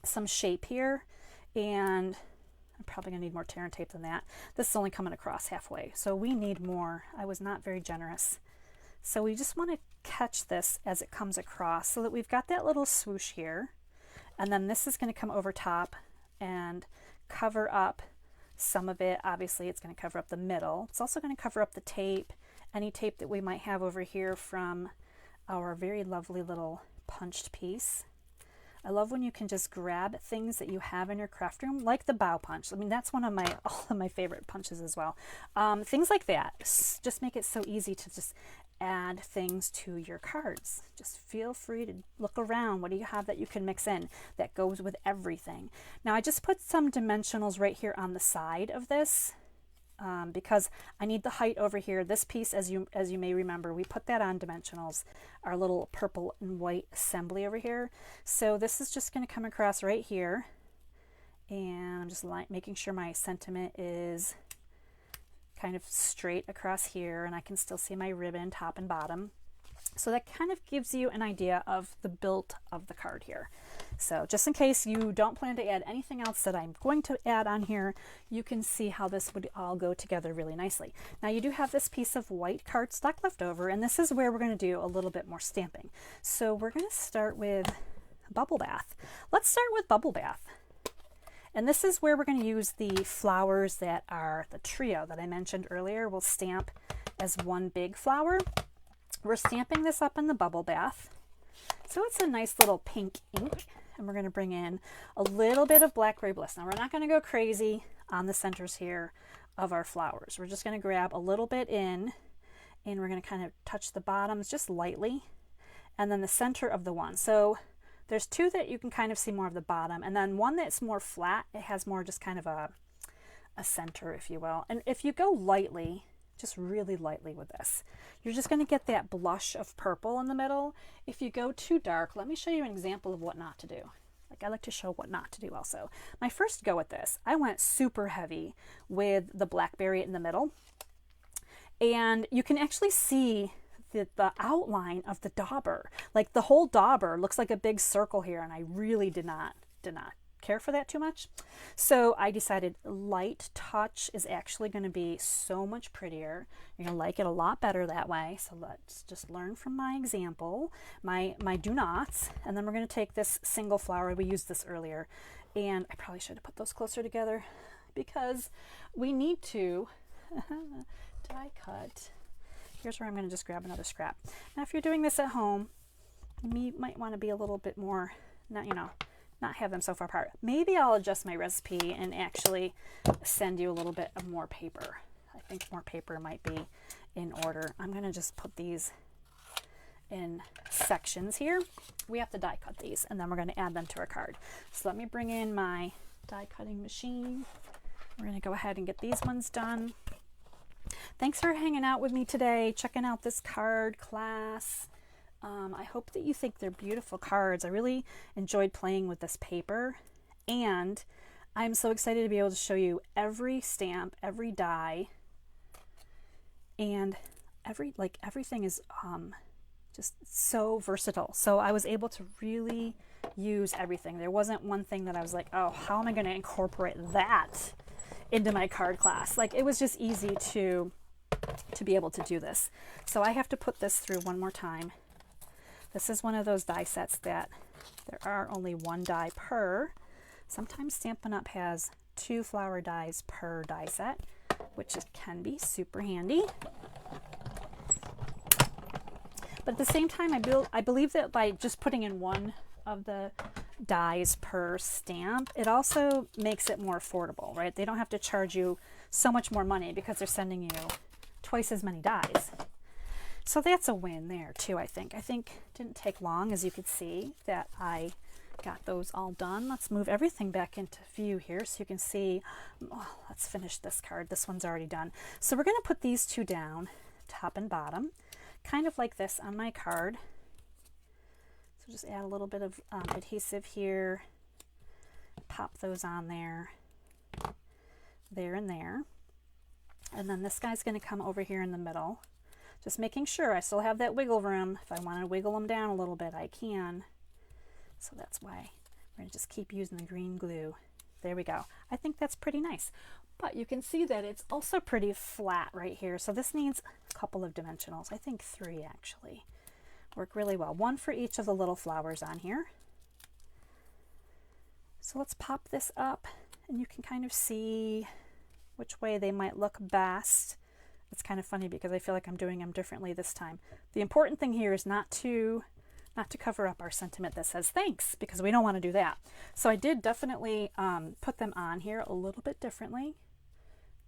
some shape here. And I'm probably going to need more tear and tape than that. This is only coming across halfway, so we need more. I was not very generous. So we just want to catch this as it comes across so that we've got that little swoosh here. And then this is going to come over top and cover up some of it. Obviously, it's going to cover up the middle. It's also going to cover up the tape any tape that we might have over here from our very lovely little punched piece. I love when you can just grab things that you have in your craft room, like the bow punch. I mean, that's all of my favorite punches as well. Things like that just make it so easy to just add things to your cards. Just feel free to look around. What do you have that you can mix in that goes with everything? Now I just put some dimensionals right here on the side of this because I need the height over here. This piece, as you may remember, we put that on dimensionals, our little purple and white assembly over here. So this is just going to come across right here, and I'm just making sure my sentiment is kind of straight across here, and I can still see my ribbon top and bottom. So that kind of gives you an idea of the build of the card here. So just in case you don't plan to add anything else that I'm going to add on here, you can see how this would all go together really nicely. Now you do have this piece of white cardstock left over, and this is where we're going to do a little bit more stamping. So we're going to start with Bubble Bath. Let's start with Bubble Bath. And this is where we're going to use the flowers that are the trio that I mentioned earlier. We'll stamp as one big flower. We're stamping this up in the Bubble Bath. So it's a nice little pink ink, and we're going to bring in a little bit of Blackberry Bliss. Now we're not going to go crazy on the centers here of our flowers. We're just going to grab a little bit in, and we're going to kind of touch the bottoms just lightly, and then the center of the one. So there's two that you can kind of see more of the bottom, and then one that's more flat. It has more just kind of a center, if you will. And if you go lightly, just really lightly with this, you're just going to get that blush of purple in the middle. If you go too dark, let me show you an example of what not to do. Like, I like to show what not to do also. My first go at this, I went super heavy with the blackberry in the middle, and you can actually see the outline of the dauber. Like, the whole dauber looks like a big circle here, and I really did not care for that too much. So I decided light touch is actually going to be so much prettier. You're going to like it a lot better that way. So let's just learn from my example, my do nots, and then we're going to take this single flower. We used this earlier, and I probably should have put those closer together because we need to die cut. Here's where I'm going to just grab another scrap. Now if you're doing this at home, you might want to be a little bit more, not have them so far apart. Maybe I'll adjust my recipe and actually send you a little bit of more paper. I think more paper might be in order. I'm going to just put these in sections here. We have to die cut these, and then we're going to add them to our card. So let me bring in my die cutting machine. We're going to go ahead and get these ones done. Thanks for hanging out with me today, checking out this card class. I hope that you think they're beautiful cards. I really enjoyed playing with this paper, and I'm so excited to be able to show you every stamp, every die, and everything is just so versatile. So I was able to really use everything. There wasn't one thing that I was like, oh, how am I going to incorporate that into my card class? Like, it was just easy to be able to do this. So I have to put this through one more time. This is one of those die sets that there are only one die per. Sometimes Stampin' Up! Has 2 flower dies per die set, which can be super handy. But at the same time, I believe that by just putting in one of the dies per stamp, it also makes it more affordable, right? They don't have to charge you so much more money because they're sending you twice as many dies. So that's a win there too, I think. I think it didn't take long, as you could see, that I got those all done. Let's move everything back into view here so you can see. Oh, let's finish this card. This one's already done. So we're going to put these two down, top and bottom, kind of like this on my card. So just add a little bit of adhesive here, pop those on there, there and there. And then this guy's going to come over here in the middle. Just making sure I still have that wiggle room. If I want to wiggle them down a little bit, I can. So that's why we're going to just keep using the green glue. There we go. I think that's pretty nice. But you can see that it's also pretty flat right here. So this needs a couple of dimensionals. I think 3 actually. Work really well. 1 for each of the little flowers on here. So let's pop this up, and you can kind of see which way they might look best It's kind of funny because I feel like I'm doing them differently this time. The important thing here is not to cover up our sentiment that says thanks, because we don't want to do that. So I did definitely put them on here a little bit differently,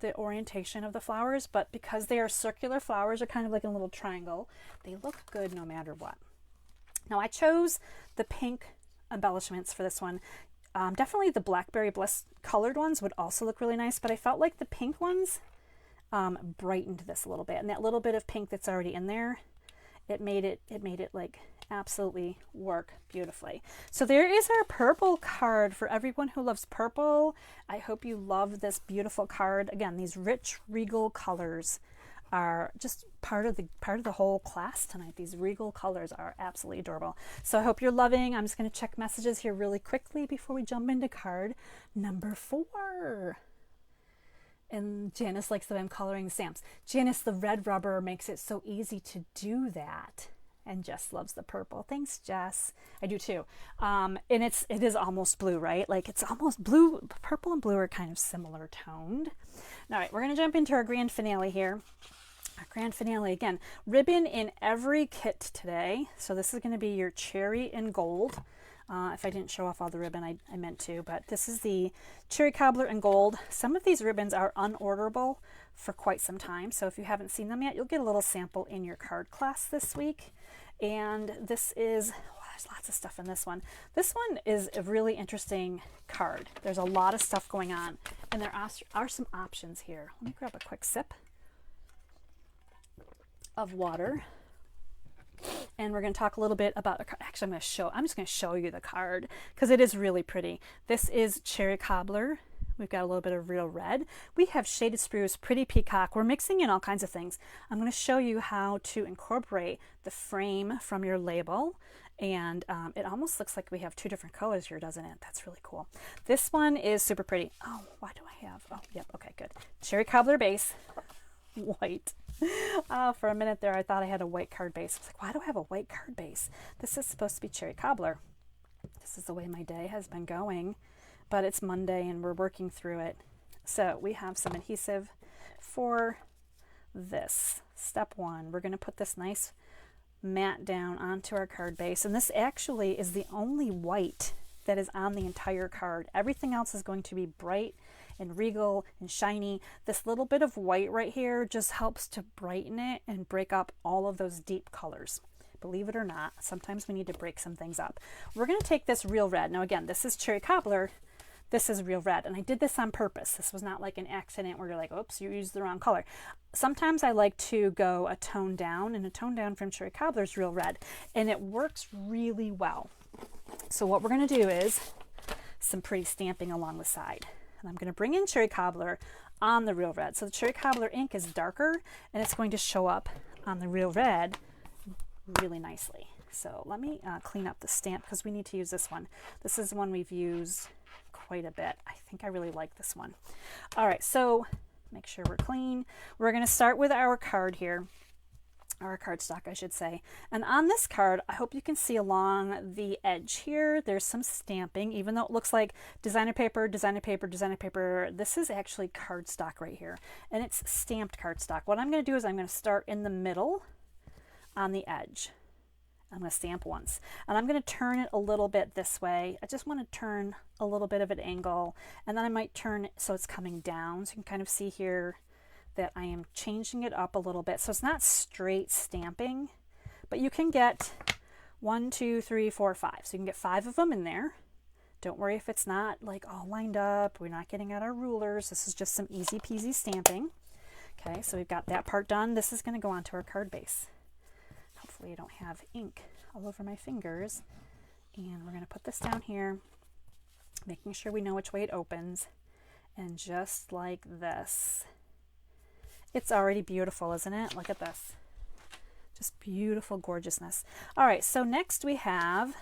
the orientation of the flowers, but because they are circular flowers, are kind of like a little triangle, they look good no matter what. Now I chose the pink embellishments for this one. Definitely the Blackberry Bliss colored ones would also look really nice, but I felt like the pink ones brightened this a little bit, and that little bit of pink that's already in there, it made it like absolutely work beautifully. So there is our purple card for everyone who loves purple. I hope you love this beautiful card. Again, these rich regal colors are just part of the whole class tonight. These regal colors are absolutely adorable. So I hope you're loving. I'm just going to check messages here really quickly before we jump into card number 4. And Janice likes that I'm coloring stamps. Janice, the red rubber makes it so easy to do that. And Jess loves the purple. Thanks, Jess. I do too. And it is almost blue, right? Like it's almost blue. Purple and blue are kind of similar toned. All right, we're going to jump into our grand finale here. Our grand finale, again, ribbon in every kit today. So this is going to be your cherry and gold. If I didn't show off all the ribbon, I meant to, but this is the cherry cobbler and gold. Some of these ribbons are unorderable for quite some time, so if you haven't seen them yet, you'll get a little sample in your card class this week. And this is, well, there's lots of stuff in this one. This one is a really interesting card. There's a lot of stuff going on, and there are some options here. Let me grab a quick sip of water. And we're going to talk a little bit about, actually I'm just going to show you the card because it is really pretty. This is Cherry Cobbler. We've got a little bit of real red. We have Shaded Spruce, Pretty Peacock. We're mixing in all kinds of things. I'm going to show you how to incorporate the frame from your label. And it almost looks like we have 2 different colors here, doesn't it? That's really cool. This one is super pretty. Oh, why do I have? Oh, yep. Okay, good. Cherry Cobbler base, white. For a minute there, I thought I had a white card base. I was like, why do I have a white card base? This is supposed to be Cherry Cobbler. This is the way my day has been going, but it's Monday and we're working through it. So we have some adhesive for this. Step 1, we're going to put this nice mat down onto our card base, and this actually is the only white that is on the entire card. Everything else is going to be bright and regal and shiny. This little bit of white right here just helps to brighten it and break up all of those deep colors. Believe it or not, sometimes we need to break some things up. We're going to take this real red. Now again, this is Cherry Cobbler. This is real red, and I did this on purpose. This was not like an accident where you're like, oops, you used the wrong color. Sometimes I like to go a tone down, and a tone down from Cherry Cobbler is real red, and it works really well. So what we're going to do is some pretty stamping along the side. And I'm going to bring in Cherry Cobbler on the real red. So the Cherry Cobbler ink is darker, and it's going to show up on the real red really nicely. So let me clean up the stamp because we need to use this one. This is one we've used quite a bit. I think I really like this one. All right, so make sure we're clean. We're going to start with our card here. Or cardstock, I should say. And on this card, I hope you can see along the edge here, there's some stamping, even though it looks like designer paper, designer paper, designer paper. This is actually cardstock right here, and it's stamped cardstock. What I'm going to do is I'm going to start in the middle on the edge. I'm going to stamp once, and I'm going to turn it a little bit this way. I just want to turn a little bit of an angle, and then I might turn it so it's coming down. So you can kind of see here that I am changing it up a little bit. So it's not straight stamping, but you can get 1, 2, 3, 4, 5. So you can get 5 of them in there. Don't worry if it's not like all lined up. We're not getting out our rulers. This is just some easy peasy stamping. Okay, so we've got that part done. This is going to go onto our card base. Hopefully I don't have ink all over my fingers. And we're going to put this down here, making sure we know which way it opens. And just like this. It's already beautiful, isn't it? Look at this. Just beautiful gorgeousness. All right, so next we have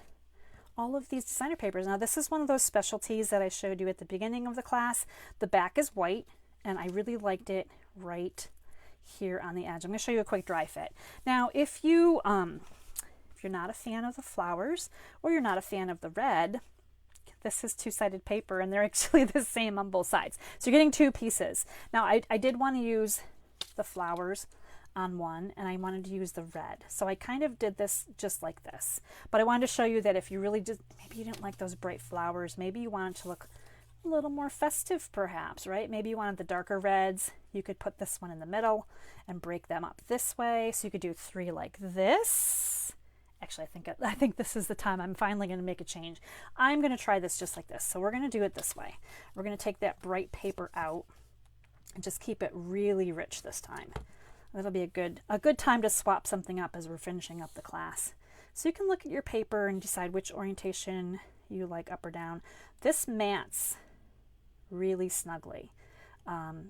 all of these designer papers. Now this is one of those specialties that I showed you at the beginning of the class. The back is white, and I really liked it right here on the edge. I'm going to show you a quick dry fit. Now if you're not a fan of the flowers, or you're not a fan of the red, this is 2-sided paper, and they're actually the same on both sides. So you're getting 2 pieces. Now I did want to use the flowers on one, and I wanted to use the red. So I kind of did this just like this. But I wanted to show you that if you really just, maybe you didn't like those bright flowers, maybe you wanted to look a little more festive perhaps, right? Maybe you wanted the darker reds. You could put this one in the middle and break them up this way. So you could do 3 like this. Actually, I think this is the time I'm finally going to make a change. I'm going to try this just like this. So we're going to do it this way. We're going to take that bright paper out and just keep it really rich this time. That'll be a good time to swap something up as we're finishing up the class. So you can look at your paper and decide which orientation you like, up or down. This mats really snugly.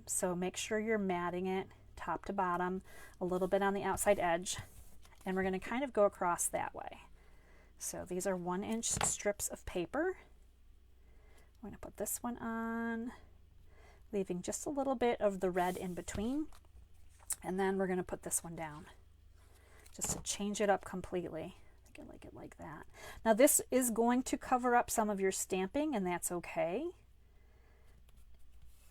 So make sure you're matting it top to bottom, a little bit on the outside edge, and we're going to kind of go across that way. So these are 1-inch strips of paper. I'm going to put this one on, leaving just a little bit of the red in between, and then we're going to put this one down just to change it up completely. I think I like it like that. Now this is going to cover up some of your stamping, and that's okay.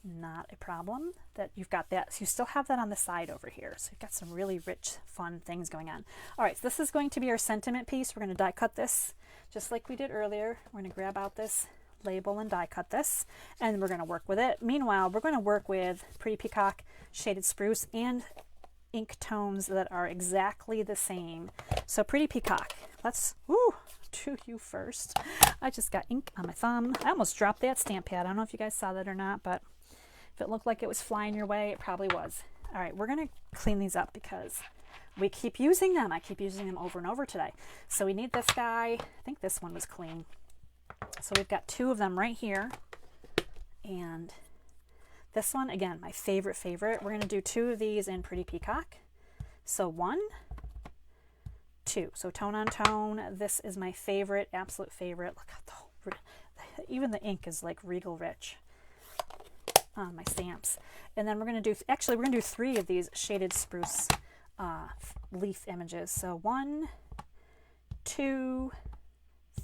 Not a problem that you've got that. So you still have that on the side over here. So you've got some really rich, fun things going on. All right, so this is going to be our sentiment piece. We're going to die cut this just like we did earlier. We're going to grab out this label and die cut this, and we're going to work with it. Meanwhile, we're going to work with Pretty Peacock, Shaded Spruce, and ink tones that are exactly the same. So Pretty Peacock, let's do you first. I just got ink on my thumb. I almost dropped that stamp pad. I don't know if you guys saw that or not, but if it looked like it was flying your way, it probably was. All right, we're going to clean these up because we keep using them. I keep using them over and over today. So we need this guy. I think this one was clean. So we've got 2 of them right here. And this one, again, my favorite. We're going to do 2 of these in Pretty Peacock. So 1, 2. So tone on tone. This is my favorite, absolute favorite. Look at even the ink is like Regal Rich on my stamps. And then we're going to do, actually we're going to do 3 of these Shaded Spruce leaf images. So 1, 2,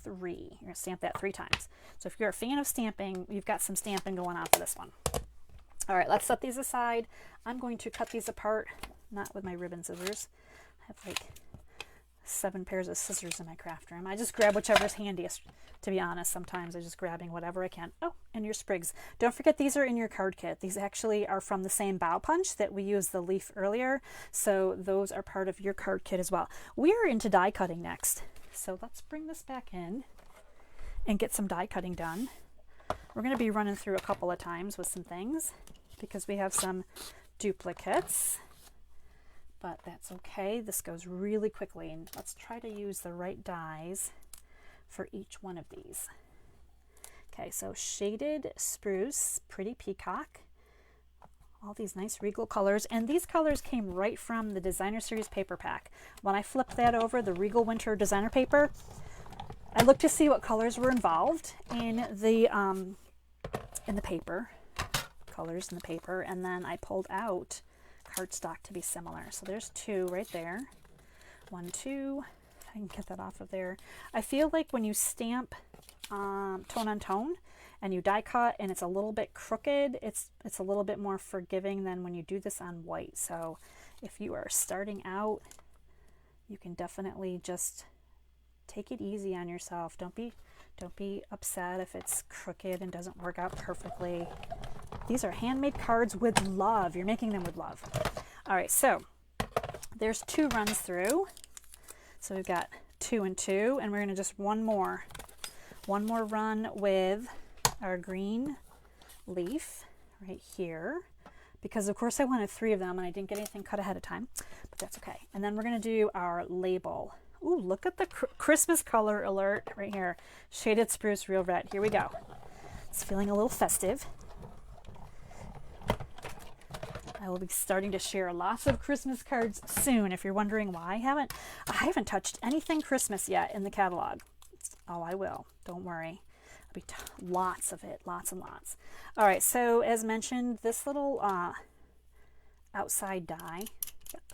3. You're going to stamp that 3 times. So if you're a fan of stamping, you've got some stamping going on for this one. All right, let's set these aside. I'm going to cut these apart, not with my ribbon scissors. I have like 7 pairs of scissors in my craft room. I just grab whichever's handiest, to be honest. Sometimes I'm just grabbing whatever I can. Oh, and your sprigs. Don't forget these are in your card kit. These actually are from the same bow punch that we used the leaf earlier. So those are part of your card kit as well. We are into die cutting next. So let's bring this back in and get some die cutting done. We're going to be running through a couple of times with some things because we have some duplicates. But that's okay. This goes really quickly, and let's try to use the right dies for each one of these. Okay, so Shaded Spruce, Pretty Peacock, all these nice Regal colors, and these colors came right from the Designer Series paper pack. When I flipped that over, the Regal Winter Designer paper, I looked to see what colors were involved in the paper, colors in the paper, and then I pulled out cardstock to be similar. So there's 2 right there. 1, 2. I can get that off of there. I feel like when you stamp tone on tone and you die cut and it's a little bit crooked, it's a little bit more forgiving than when you do this on white. So if you are starting out, you can definitely just take it easy on yourself. Don't be upset if it's crooked and doesn't work out perfectly. These are handmade cards with love. You're making them with love. All right, so there's 2 runs through. So we've got 2 and 2, and we're going to just one more run with our green leaf right here, because of course I wanted 3 of them and I didn't get anything cut ahead of time, but that's okay. And then we're going to do our label. Ooh, look at the Christmas color alert right here. Shaded Spruce Real Red. Here we go. It's feeling a little festive. I will be starting to share lots of Christmas cards soon. If you're wondering why I haven't touched anything Christmas yet in the catalog. Oh, I will. Don't worry. There'll be lots of it, lots and lots. All right, so as mentioned, this little outside die,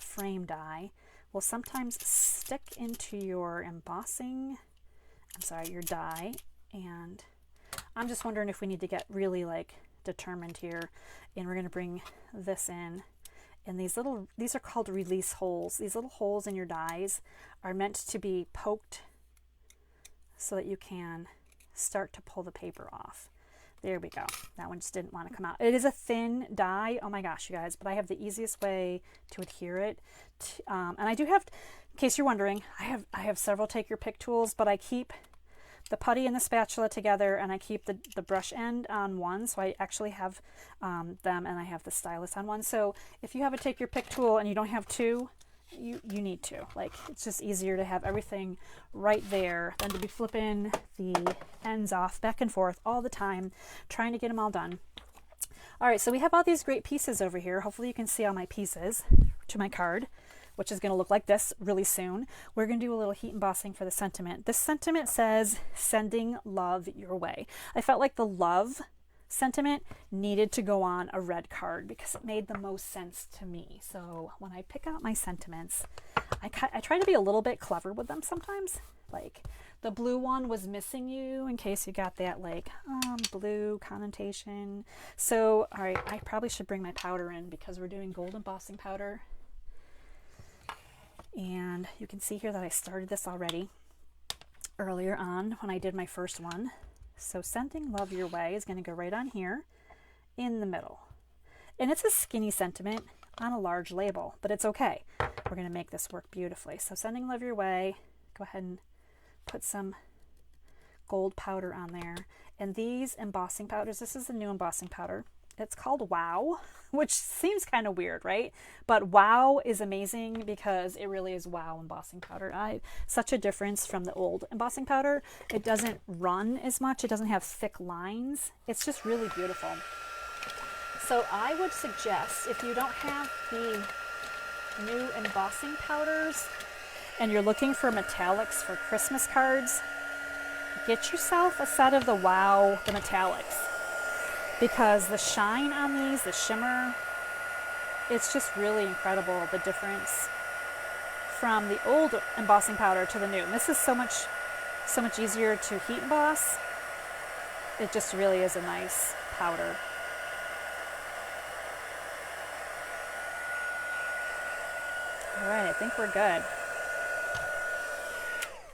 frame die, will sometimes stick into your your die, and I'm just wondering if we need to get really like determined here, and we're going to bring this in And these are called release holes. These little holes in your dies are meant to be poked so that you can start to pull the paper off. There we go. That one just didn't want to come out. It is a thin die. Oh my gosh, you guys, but I have the easiest way to adhere it. And I do have, in case you're wondering, I have several take your pick tools, but I keep the putty and the spatula together, and I keep the brush end on one. So I actually have them, and I have the stylus on one. So if you have a take your pick tool and you don't have two, you need to. Like, it's just easier to have everything right there than to be flipping the ends off back and forth all the time, trying to get them all done. All right, so we have all these great pieces over here. Hopefully you can see all my pieces to my card, which is going to look like this really soon. We're going to do a little heat embossing for the sentiment. This sentiment says, sending love your way. I felt like the love sentiment needed to go on a red card because it made the most sense to me. So when I pick out my sentiments, I try to be a little bit clever with them sometimes. Like the blue one was missing you, in case you got that like blue connotation. So all right, I probably should bring my powder in because we're doing gold embossing powder. And you can see here that I started this already earlier on when I did my first one. So sending love your way is going to go right on here in the middle. And it's a skinny sentiment on a large label, but it's okay. We're going to make this work beautifully. So sending love your way, go ahead and put some gold powder on there. And these embossing powders, this is a new embossing powder. It's called Wow, which seems kind of weird, right? But Wow is amazing because it really is Wow embossing powder. Such a difference from the old embossing powder. It doesn't run as much. It doesn't have thick lines. It's just really beautiful. So I would suggest, if you don't have the new embossing powders and you're looking for metallics for Christmas cards, get yourself a set of the Wow, the metallics. Because the shine on these, the shimmer, it's just really incredible, the difference from the old embossing powder to the new. And this is so much easier to heat emboss. It just really is a nice powder. All right, I think we're good.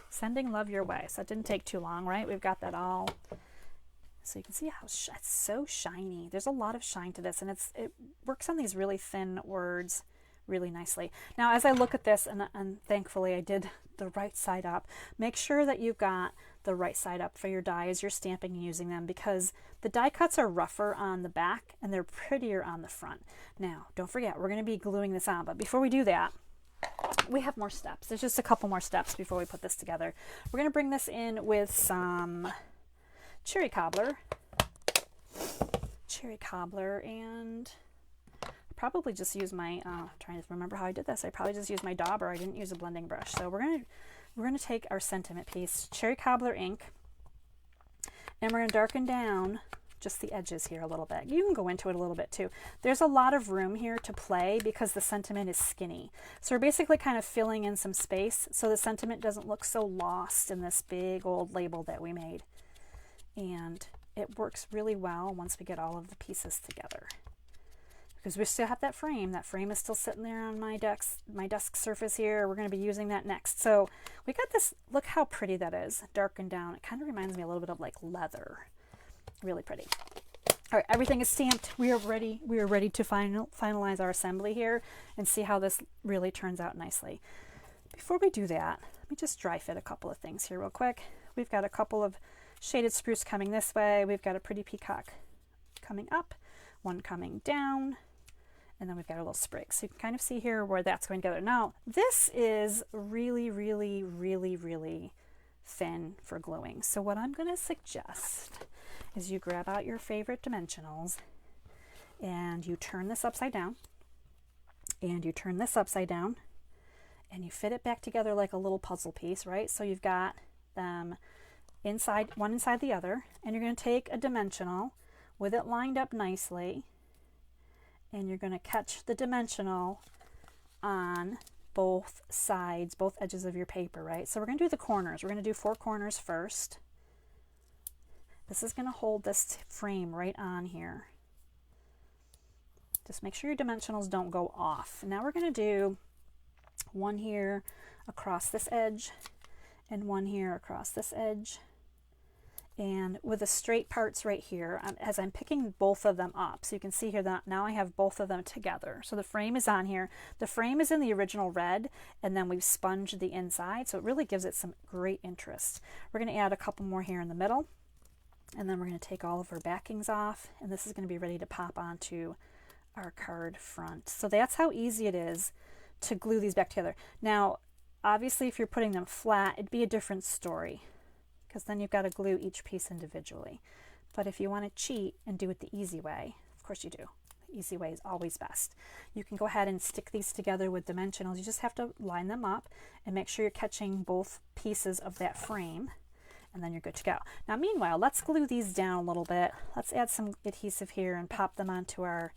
Sending love your way. So that didn't take too long, right? We've got that all. So you can see how it's so shiny. There's a lot of shine to this, and it works on these really thin words really nicely. Now, as I look at this, and thankfully I did the right side up, make sure that you've got the right side up for your die as you're stamping and using them, because the die cuts are rougher on the back and they're prettier on the front. Now, don't forget, we're going to be gluing this on, but before we do that, we have more steps. There's just a couple more steps before we put this together. We're going to bring this in with some cherry cobbler, and probably just use my trying to remember how I did this. I probably just used my dauber. I didn't use a blending brush. So we're gonna take our sentiment piece, cherry cobbler ink, and we're gonna darken down just the edges here a little bit. You can go into it a little bit too. There's a lot of room here to play because the sentiment is skinny. So we're basically kind of filling in some space so the sentiment doesn't look so lost in this big old label that we made. And it works really well once we get all of the pieces together, because we still have that frame. That frame is still sitting there on my desk surface here. We're going to be using that next. So we got this. Look how pretty that is, darkened down. It kind of reminds me a little bit of like leather. Really pretty. All right, everything is stamped. We are ready. We are ready to finalize our assembly here and see how this really turns out nicely. Before we do that, let me just dry fit a couple of things here real quick. We've got a couple of shaded spruce coming this way. We've got a pretty peacock coming up, one coming down, and then we've got a little sprig. So you can kind of see here where that's going together. Now, this is really, really, really, really thin for gluing. So what I'm going to suggest is you grab out your favorite dimensionals and you turn this upside down, and you turn this upside down, and you fit it back together like a little puzzle piece, right? So you've got them inside, one inside the other, and you're going to take a dimensional with it lined up nicely, and you're going to catch the dimensional on both sides, both edges of your paper, right? So we're going to do the corners. We're going to do 4 corners first. This is going to hold this frame right on here. Just make sure your dimensionals don't go off. Now we're going to do one here across this edge and one here across this edge. And with the straight parts right here, as I'm picking both of them up, so you can see here that now I have both of them together. So the frame is on here. The frame is in the original red, and then we've sponged the inside, so it really gives it some great interest. We're going to add a couple more here in the middle, and then we're going to take all of our backings off, and this is going to be ready to pop onto our card front. So that's how easy it is to glue these back together. Now, obviously, if you're putting them flat, it'd be a different story, because then you've got to glue each piece individually. But if you want to cheat and do it the easy way, of course you do. The easy way is always best. You can go ahead and stick these together with dimensionals. You just have to line them up and make sure you're catching both pieces of that frame, and then you're good to go. Now meanwhile, let's glue these down a little bit. Let's add some adhesive here and pop them onto our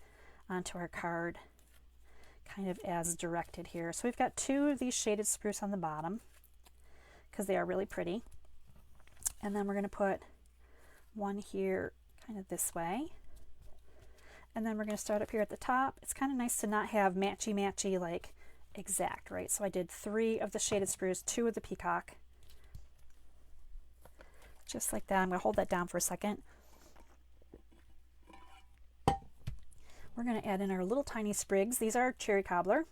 card, kind of as directed here. So we've got two of these shaded spruce on the bottom, because they are really pretty. And then we're going to put one here kind of this way. And then we're going to start up here at the top. It's kind of nice to not have matchy like exact, right? So I did 3 of the shaded spruce, 2 of the peacock. Just like that. I'm going to hold that down for a second. We're going to add in our little tiny sprigs. These are cherry cobbler.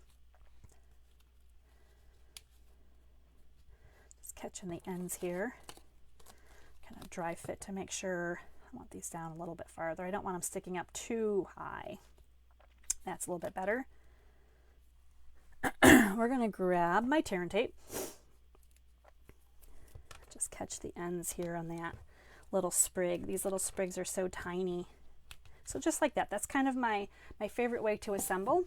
Just catching the ends here. Kind of dry fit to make sure. I want these down a little bit farther. I don't want them sticking up too high. That's a little bit better. We're going to grab my tear and tape. Just catch the ends here on that little sprig. These little sprigs are so tiny. So just like that. That's kind of my favorite way to assemble.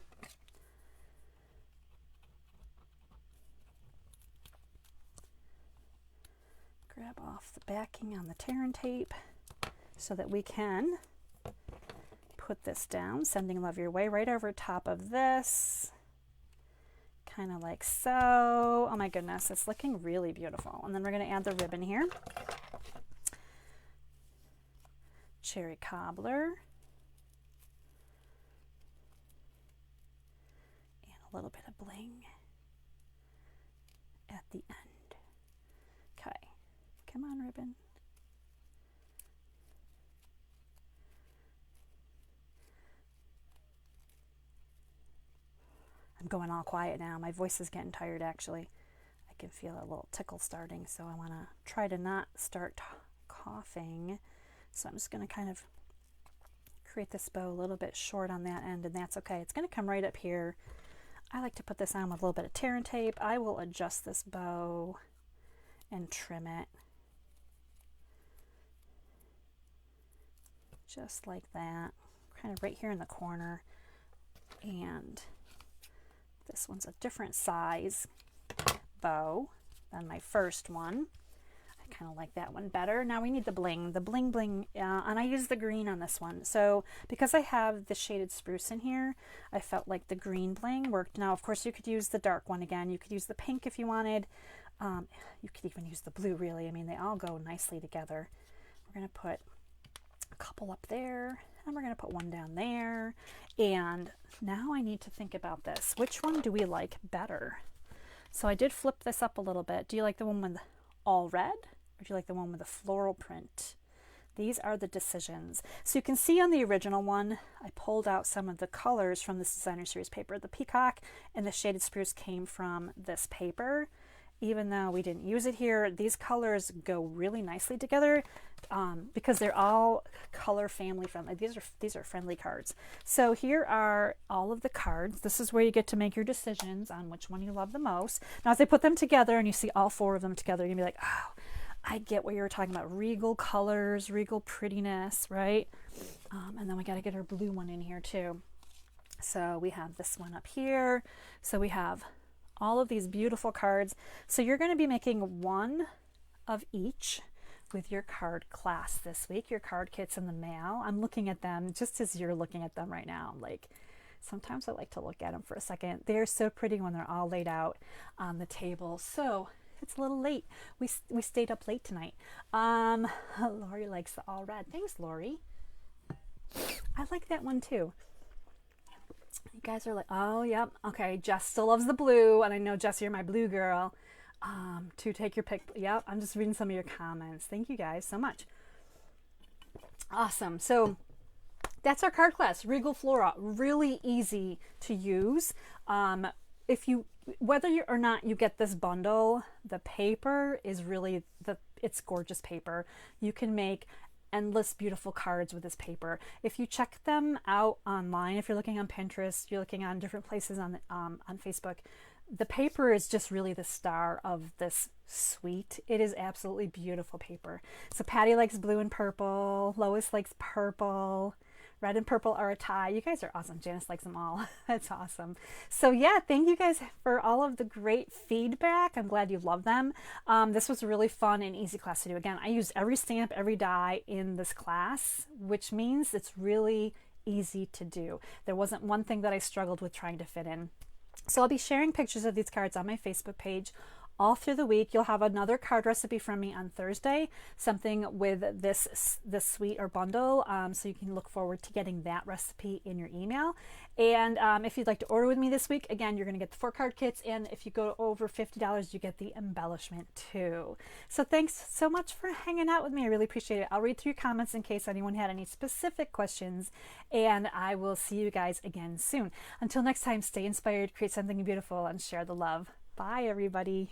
Grab off the backing on the tear and tape so that we can put this down, sending love your way, right over top of this. Kind of like so. Oh my goodness, it's looking really beautiful. And then we're going to add the ribbon here. Cherry cobbler. And a little bit of bling at the end. Okay. Come on, ribbon. I'm going all quiet now. My voice is getting tired, actually. I can feel a little tickle starting, so I want to try to not start coughing. So I'm just going to kind of create this bow a little bit short on that end, and that's okay. It's going to come right up here. I like to put this on with a little bit of tear and tape. I will adjust this bow and trim it. Just like that, kind of right here in the corner. And this one's a different size bow than my first one. I kind of like that one better. Now we need the bling. The bling bling, and I use the green on this one. So because I have the shaded spruce in here, I felt like the green bling worked. Now, of course, you could use the dark one again. You could use the pink if you wanted. You could even use the blue, really. I mean, they all go nicely together. We're going to put a couple up there, and we're going to put one down there. And now I need to think about this. Which one do we like better? So I did flip this up a little bit. Do you like the one with all red, or do you like the one with the floral print? These are the decisions. So you can see on the original one, I pulled out some of the colors from this designer series paper. The peacock and the shaded spruce came from this paper. Even though we didn't use it here, these colors go really nicely together because they're all color family friendly. These are friendly cards. So here are all of the cards. This is where you get to make your decisions on which one you love the most. Now, as I put them together and you see all 4 of them together, you're gonna be like, oh, I get what you were talking about. Regal colors, regal prettiness, right? And then we got to get our blue one in here too. So we have this one up here. So we have all of these beautiful cards. So you're going to be making one of each with your card class this week. Your card kit's in the mail. I'm looking at them just as you're looking at them right now. Like, sometimes I like to look at them for a second. They're so pretty when they're all laid out on the table. So it's a little late. We stayed up late tonight. Lori likes the all red. Thanks, Lori. I like that one too. guys are like, oh, yep. Okay, Jess still loves the blue. And I know, Jess, you're my blue girl. To take your pick. Yep, I'm just reading some of your comments. Thank you guys so much. Awesome. So that's our card class, Regal Flora. Really easy to use. Whether you or not you get this bundle, the paper is really it's gorgeous paper. You can make endless beautiful cards with this paper. If you check them out online, if you're looking on Pinterest, you're looking on different places on Facebook, the paper is just really the star of this suite. It is absolutely beautiful paper. So Patty likes blue and purple. Lois likes purple. Red and purple are a tie. You guys are awesome. Janice likes them all. That's awesome. So yeah, thank you guys for all of the great feedback. I'm glad you love them. This was a really fun and easy class to do. Again, I used every stamp, every die in this class, which means it's really easy to do. There wasn't one thing that I struggled with trying to fit in. So I'll be sharing pictures of these cards on my Facebook page all through the week. You'll have another card recipe from me on Thursday, something with this suite or bundle, so you can look forward to getting that recipe in your email. And if you'd like to order with me this week, again, you're going to get the 4 card kits, and if you go over $50, you get the embellishment too. So thanks so much for hanging out with me. I really appreciate it. I'll read through your comments in case anyone had any specific questions, and I will see you guys again soon. Until next time, stay inspired, create something beautiful, and share the love. Bye, everybody.